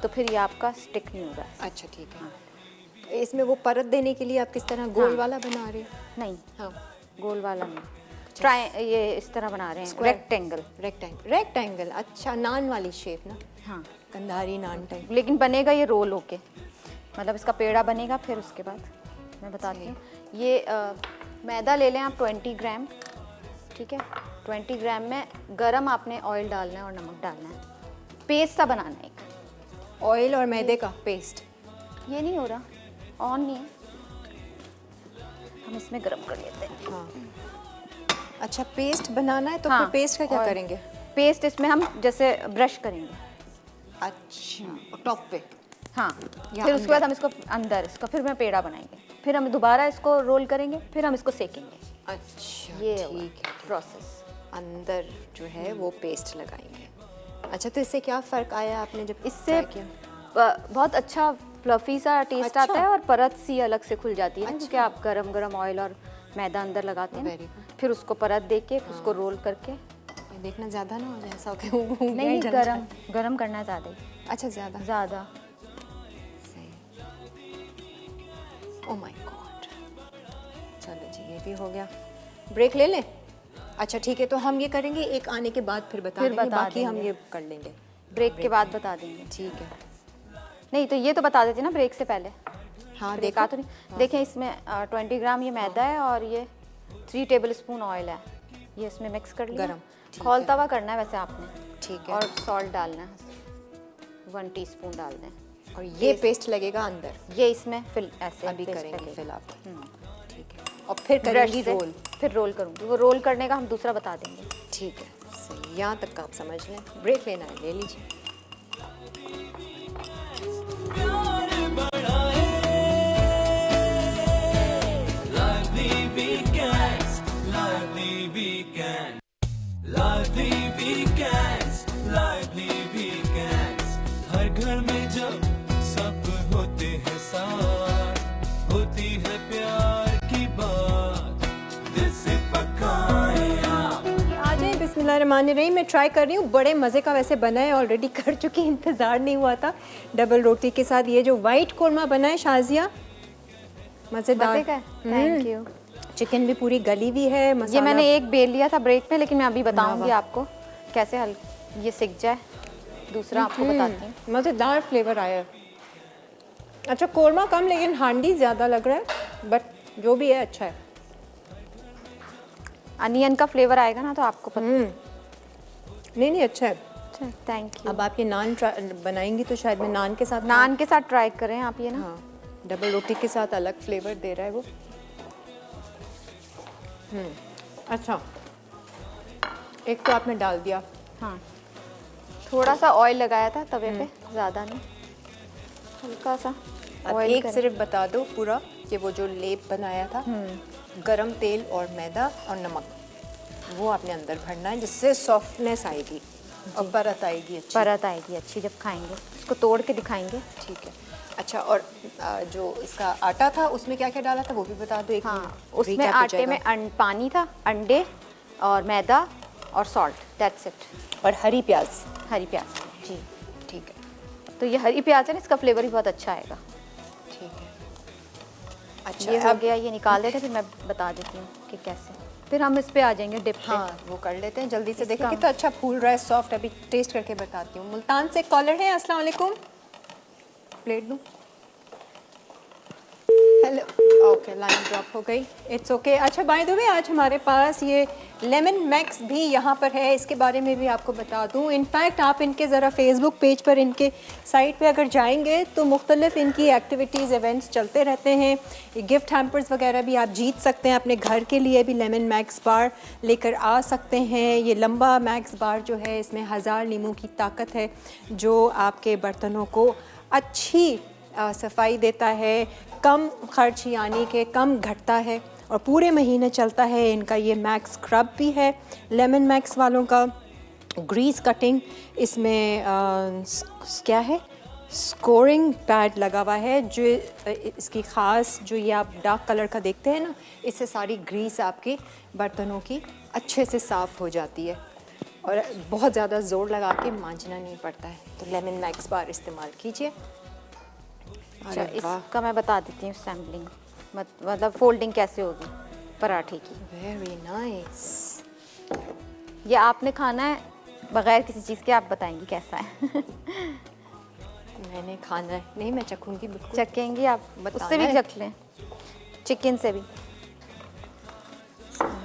तो फिर ये आपका स्टिक नहीं होगा। अच्छा ठीक है। इसमें वो परत देने के लिए आप किस तरह गोल वाला बना रहे हो? नहीं, हाँ, गोल वाला नहीं, ये इस तरह बना रहे हैं, Square. रेक्टेंगल। रेक्टेंगल। अच्छा, नान वाली शेप ना, हाँ, कंधारी नान टाइप। लेकिन बनेगा ये रोल होके, मतलब इसका पेड़ा बनेगा। फिर उसके बाद मैं बताती हूँ, ये मैदा ले लें आप 20 ग्राम, ठीक है। 20 ग्राम में गरम आपने ऑयल डालना है और नमक डालना है, पेस्ट सा बनाना है एक। ऑयल और मैदे का पेस्ट। ये नहीं हो रहा, ऑन नहीं है, हम इसमें गरम कर लेते हैं। हाँ, अच्छा, पेस्ट बनाना है तो हाँ, फिर पेस्ट का क्या और करेंगे? पेस्ट इसमें हम जैसे ब्रश करेंगे। अच्छा, टॉप पे। हाँ, या फिर उसके बाद हम इसको अंदर, इसका फिर मैं पेड़ा बनाएंगे, फिर हम दोबारा इसको रोल करेंगे, फिर हम इसको सेकेंगे। अच्छा, ये ठीक है। प्रोसेस। अंदर जो है वो पेस्ट लगाएंगे। अच्छा, तो इससे क्या फ़र्क आया आपने जब इससे try किया? बहुत अच्छा फ्लफी सा टेस्ट अच्छा। आता है और परत सी अलग से खुल जाती है ना, अच्छा। क्योंकि आप गरम गरम ऑयल और मैदा अंदर लगाते हैं Very ना, good। फिर उसको परत दे के उसको रोल करके। ये देखना ज़्यादा ना हो जाए ऐसा कि नहीं, गरम गरम करना है ज़्यादा ही, अच्छा, ज़्यादा। ज़्यादा। सही। Oh my God. चलो जी, ये भी हो गया। ब्रेक ले लें? अच्छा ठीक है, तो हम ये करेंगे एक आने के बाद फिर बता फिर देंगे, बता बाकी हम देंगे। ये कर लेंगे ब्रेक के बाद बता देंगे। ठीक है। नहीं तो ये तो बता देते ना ब्रेक से पहले। हाँ, ब्रेक देखा आ तो नहीं। देखें, इसमें 20 ग्राम ये मैदा है और ये 3 टेबलस्पून ऑयल है, ये इसमें मिक्स कर लिया। गरम, ठीक खौल है। तवा करना है वैसे आपने, ठीक है। और सॉल्ट डालना है, 1 टीस्पून डाल दें। और ये पेस्ट लगेगा अंदर, ये इसमें फिल ऐसे अभी paste करेंगे लगेगा। Fill up. ठीक है, और फिर ब्रश करेंगी से रोल। फिर रोल करूँगी, वो रोल करने का हम दूसरा बता देंगे। ठीक है, सही, यहाँ तक का आप समझ लें। ब्रेक लेना है, ले लीजिए। प्यार बढ़ाए lively weekends, lively weekend, lively weekends, lively weekends। हर घर में जब सब होते हैं साथ, होती है प्यार की बात, दिल से पकाए आप। आ जाए, बिस्मिल्लाहिर्रहमानिर्रहीम। मैं ट्राई कर रही हूँ, बड़े मज़े का वैसे बना है, ऑलरेडी कर चुकी, इंतज़ार नहीं हुआ था। डबल रोटी के साथ ये जो वाइट कोरमा बना है शाजिया, मज़ेदार। मज़े का है, थैंक यू। चिकन भी पूरी गली हुई है, ये मसाला। मैंने एक बेल लिया था ब्रेक में, लेकिन मैं अभी बताऊंगी आपको कैसे ये सिक जाए। दूसरा आपको बताती हूँ। मज़ेदार फ्लेवर आया है। अच्छा, कोरमा कम लेकिन हांडी ज़्यादा लग रहा है, बट जो भी है अच्छा है। अनियन का फ्लेवर आएगा ना तो आपको पता। नहीं, अच्छा है। Thank you. अब आप ये नान बनाएंगी तो शायद मैं नान के साथ नान के साथ ट्राई करें आप ये ना। हाँ, डबल रोटी के साथ अलग फ्लेवर दे रहा है वो। अच्छा, एक तो आपने डाल दिया। हाँ, थोड़ा सा ऑयल लगाया था तवे पे, ज़्यादा नहीं, हल्का सा अब ऑयल एक सिर्फ बता दो पूरा कि वो जो लेप बनाया था, गरम तेल और मैदा और नमक, वो आपने अंदर भरना है, जिससे सॉफ्टनेस आएगी और परत आएगी अच्छी। परत आएगी अच्छी जब खाएंगे। इसको तोड़ के दिखाएंगे। ठीक है। अच्छा, और जो इसका आटा था उसमें क्या क्या डाला था वो भी बता दो। एक हाँ, उसमें recap हो आटे में जाएगा। पानी था, अंडे और मैदा और सॉल्ट, दैट्स इट। और हरी प्याज। हरी प्याज जी, ठीक है, तो ये हरी प्याज है ना, इसका फ्लेवर भी बहुत अच्छा आएगा। ठीक है। अच्छा, ये हो अब गया, ये निकाल देते फिर मैं बता देती हूँ कि कैसे। फिर हम इस पे आ जाएंगे डिप पे। हाँ, वो कर लेते हैं जल्दी से। इसका- देखो कितना अच्छा फूल रहा है, सॉफ्ट। अभी टेस्ट करके बताती हूँ। मुल्तान से कॉलर है, अस्सलाम वालेकुम। प्लेट दूँ? हेलो, ओके, लाइन ड्रॉप हो गई, इट्स ओके। अच्छा, बाय द वे, आज हमारे पास ये लेमन मैक्स भी यहाँ पर है, इसके बारे में भी आपको बता दूँ। इनफैक्ट आप इनके ज़रा फेसबुक पेज पर, इनके साइट पे अगर जाएंगे तो मुख्तलिफ इनकी एक्टिविटीज़, इवेंट्स चलते रहते हैं। ये गिफ्ट हैम्पर्स वगैरह भी आप जीत सकते हैं, अपने घर के लिए भी लेमन मैक्स बार लेकर आ सकते हैं। ये लंबा मैक्स बार जो है, इसमें 1000 नींबू की ताकत है, जो आपके बर्तनों को अच्छी सफाई देता है, कम खर्च यानी कि कम घटता है और पूरे महीने चलता है। इनका ये मैक्स स्क्रब भी है, लेमन मैक्स वालों का। ग्रीस कटिंग इसमें क्या है, स्कोरिंग पैड लगा हुआ है, जो इसकी ख़ास जो ये आप डार्क कलर का देखते हैं ना, इससे सारी ग्रीस आपके बर्तनों की अच्छे से साफ़ हो जाती है और बहुत ज़्यादा ज़ोर लगा के मांजना नहीं पड़ता है। तो लेमन मैक्स बार इस्तेमाल कीजिए। अच्छा, इसका मैं बता देती हूँ सैम्पलिंग, मतलब फोल्डिंग कैसे होगी पराठे की। Very nice. ये आपने खाना है बगैर किसी चीज़ के, आप बताएंगी कैसा है। मैंने खाना है, नहीं मैं चखूँगी बिल्कुल। चखेंगी आप, बताना उससे भी है। चख लें, चिकन से भी।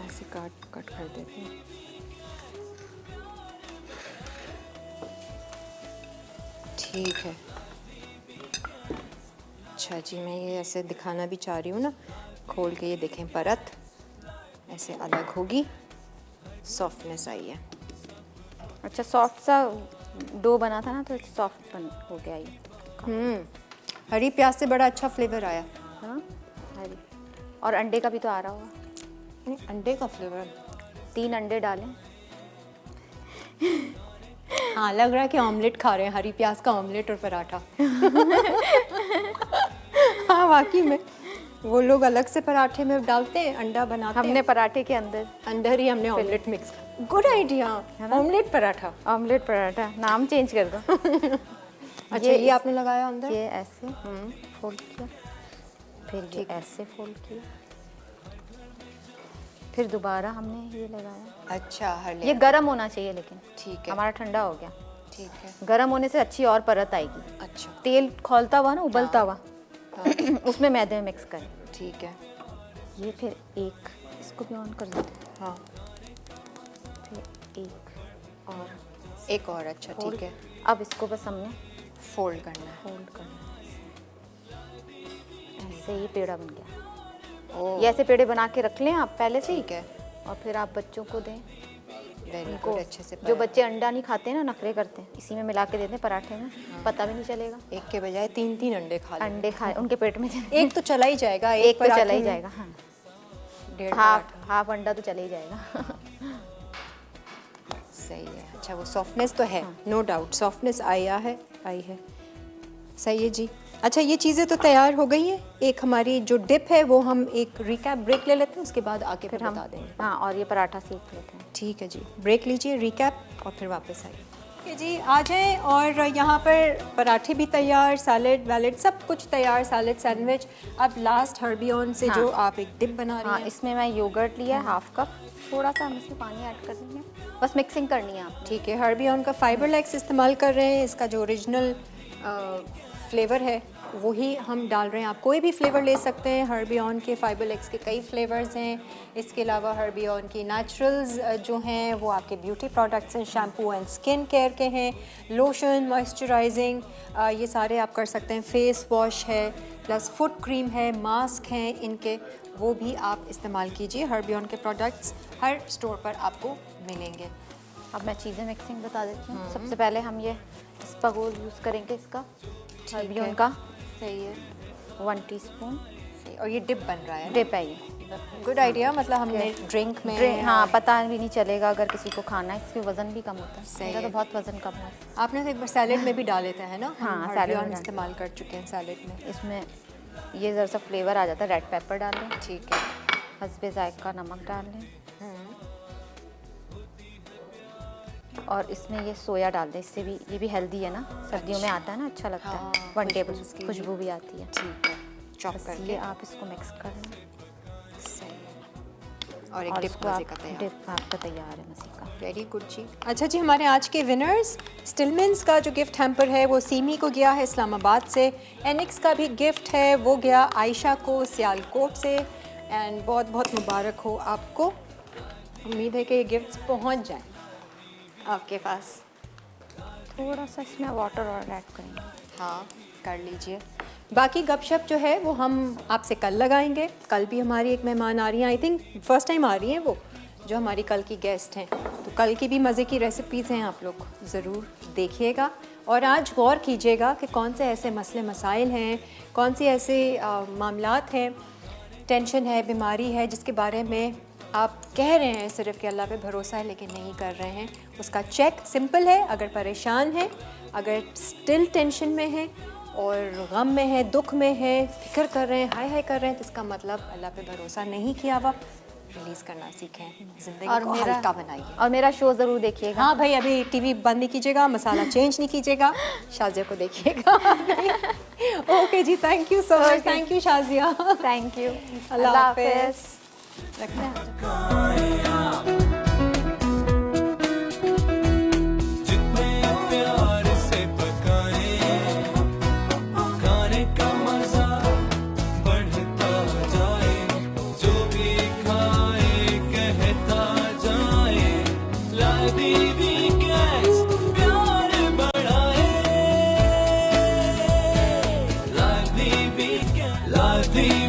ऐसे कट कर देते हैं। ठीक है। अच्छा जी, मैं ये ऐसे दिखाना भी चाह रही हूँ ना, खोल के ये देखें, परत ऐसे अलग होगी, सॉफ्टनेस आई है। अच्छा, सॉफ्ट सा डो बना था ना, तो सॉफ्ट बन हो गया ये। हरी प्याज से बड़ा अच्छा फ्लेवर आया। हाँ, हरी। और अंडे का भी तो आ रहा होगा। नहीं, अंडे का फ्लेवर। 3 अंडे डालें। हाँ, लग रहा है कि ऑमलेट खा रहे हैं, हरी प्याज का ऑमलेट और पराठा। हाँ वाकई में, वो लोग अलग से पराठे में डालते हैं, अंडा बनाते हैं, हमने पराठे के अंदर ही हमने omelette mix. Good idea, omelette paratha. Omelette paratha नाम चेंज कर दो। अच्छा, ये आपने लगाया अंदर? ये ऐसे फोल्ड किया, फिर ये ऐसे फोल्ड किया, फिर दोबारा हमने ये लगाया। अच्छा, हर ये गरम होना चाहिए लेकिन, ठीक है, हमारा ठंडा हो गया। ठीक है। गरम होने से अच्छी और परत आएगी। अच्छा, तेल खौलता हुआ ना, उबलता हुआ, हाँ, उसमें मैदे में मिक्स करें। ठीक है। ये फिर एक, इसको भी ऑन कर देते हैं। हाँ, फिर एक और। अच्छा, ठीक है। अब इसको बस हमने फोल्ड करना है। फोल्ड करना है। ऐसे ये पेड़ा बन गया। ओह, ये ऐसे पेड़े बना के रख लें आप पहले से ही, ठीक है। और फिर आप बच्चों को दें। वेरी उनको, गुड, अच्छे से। जो बच्चे अंडा नहीं खाते हैं ना, नखरे करते हैं, इसी में मिला के देते हैं पराठे में, पता भी नहीं चलेगा। एक के बजाय 3 अंडे खा लें। अंडे खाए उनके पेट में एक तो चला ही जाएगा, एक तो चला पराठे ही में जाएगा। हाँ, 1.5 हाफ अंडा तो चला ही जाएगा। सही है। अच्छा, वो सॉफ्टनेस तो है, नो डाउट सॉफ्टनेस आई है। सही है जी। अच्छा, ये चीज़ें तो तैयार हो गई हैं। एक हमारी जो डिप है वो हम एक रिकैप ब्रेक ले लेते हैं, उसके बाद आके फिर हम बता देंगे। हाँ, और ये पराठा सीख लेते हैं। ठीक है जी, ब्रेक लीजिए, रिकैप, और फिर वापस आइए। ठीक है जी, आ जाएं। और यहाँ पर पराठे भी तैयार, सैलेड वैलेड सब कुछ तैयार, सैलेड सैंडविच। अब लास्ट हर्बियन से जो आप एक डिप बना रही हाँ, हैं। इसमें मैं योगर्ट लिया है हाफ कप, थोड़ा सा हम इसमें पानी ऐड कर देंगे, बस मिक्सिंग करनी है आप। ठीक है, हर्बियन का फाइबर लेक्स इस्तेमाल कर रहे हैं। इसका जो ओरिजिनल फ्लेवर है वही हम डाल रहे हैं। आप कोई भी फ्लेवर ले सकते हैं, हर्बियन के फाइबर लेक्स के कई फ्लेवर्स हैं। इसके अलावा हर्बियन की नेचुरल्स जो हैं वो आपके ब्यूटी प्रोडक्ट्स हैं, शैम्पू एंड स्किन केयर के हैं, लोशन, मॉइस्चराइजिंग, ये सारे आप कर सकते हैं। फेस वॉश है, प्लस फुट क्रीम है, मास्क हैं इनके, वो भी आप इस्तेमाल कीजिए। हर्बियन के प्रोडक्ट्स हर स्टोर पर आपको मिलेंगे। अब मैं चीज़ें मिक्सिंग बता देती हूँ। सबसे पहले हम ये स्पगोल यूज़ करेंगे, इसका हर्बियन का। सही है। 1 टीस्पून। और ये डिप बन रहा है, डिप है ये। Good idea. मतलब हमने ड्रिंक में हाँ, पता भी नहीं चलेगा अगर किसी को खाना है। इसके वजन भी कम होता है। सही मेरा है। तो बहुत वजन कम है। आपने तो एक बार सैलेड में भी डाले थे, है ना? हाँ, हम सैलेड में हर्बियन डाले। इस्तेमाल कर चुके हैं सैलेड में। इसमें ये ज़रा सा फ्लेवर आ जाता है, रेड पेपर डाल लें, ठीक है। हस्बे जायका नमक डाल लें, और इसमें ये सोया डाल दें। इससे भी, ये भी हेल्दी है ना, सर्दियों में आता है ना, अच्छा लगता हाँ, है। 1 टेबल उसकी खुशबू भी आती है। ठीक है, चॉप बस करके। ये आप इसको मिक्स कर लें, सही है। और एक और डिप इसको मज़े आप का तैयार। डिप आपका तैयार है मज़े का। वेरी गुड जी। अच्छा जी, हमारे आज के विनर्स, स्टिलमेंस का जो गिफ्ट हैम्पर है वो सीमी को गया है इस्लामाबाद से। एनिक्स का भी गिफ्ट है, वो गया आयशा को सियालकोट से। एंड बहुत बहुत मुबारक हो आपको। उम्मीद है कि ये गिफ्ट्स पहुंच जाएं आपके पास। थोड़ा सा इसमें वाटर और ऐड करेंगे। हाँ, कर लीजिए। बाकी गपशप जो है वो हम आपसे कल लगाएंगे। कल भी हमारी एक मेहमान आ रही हैं, आई थिंक फर्स्ट टाइम आ रही हैं वो, जो हमारी कल की गेस्ट हैं। तो कल की भी मज़े की रेसिपीज़ हैं, आप लोग ज़रूर देखिएगा। और आज गौर कीजिएगा कि कौन से ऐसे मसले मसाइल हैं, कौन सी ऐसे मामलात हैं, टेंशन है, बीमारी है, जिसके बारे में आप कह रहे हैं सिर्फ कि अल्लाह पे भरोसा है लेकिन नहीं कर रहे हैं। उसका चेक सिंपल है। अगर परेशान है, अगर स्टिल टेंशन में है और गम में है, दुख में है, फिक्र कर रहे हैं, हाय हाय कर रहे हैं, तो इसका मतलब अल्लाह पे भरोसा नहीं किया। आप रिलीज़ करना सीखें, ज़िंदगी को हल्का बनाइए। और मेरा शो ज़रूर देखिएगा। हाँ भाई, अभी टीवी बंद नहीं कीजिएगा, मसाला चेंज नहीं कीजिएगा, शाज़िया को देखिएगा। ओके जी, thank you so much. Thank you Shazia. Thank you. अल्लाह हाफ़िज़। रखना है। जितने प्यार से पकाए खाने का मजा बढ़ता जाए, जो भी खाए कहता जाए, लादी वीकेंड्स प्यार बढ़ाए, लादी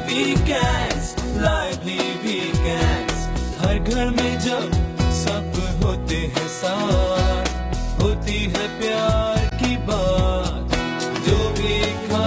वीकेंड्स, लाइवली वीकेंड्स। हर घर में जब सब होते हैं साथ, होती है प्यार की बात, जो भी खा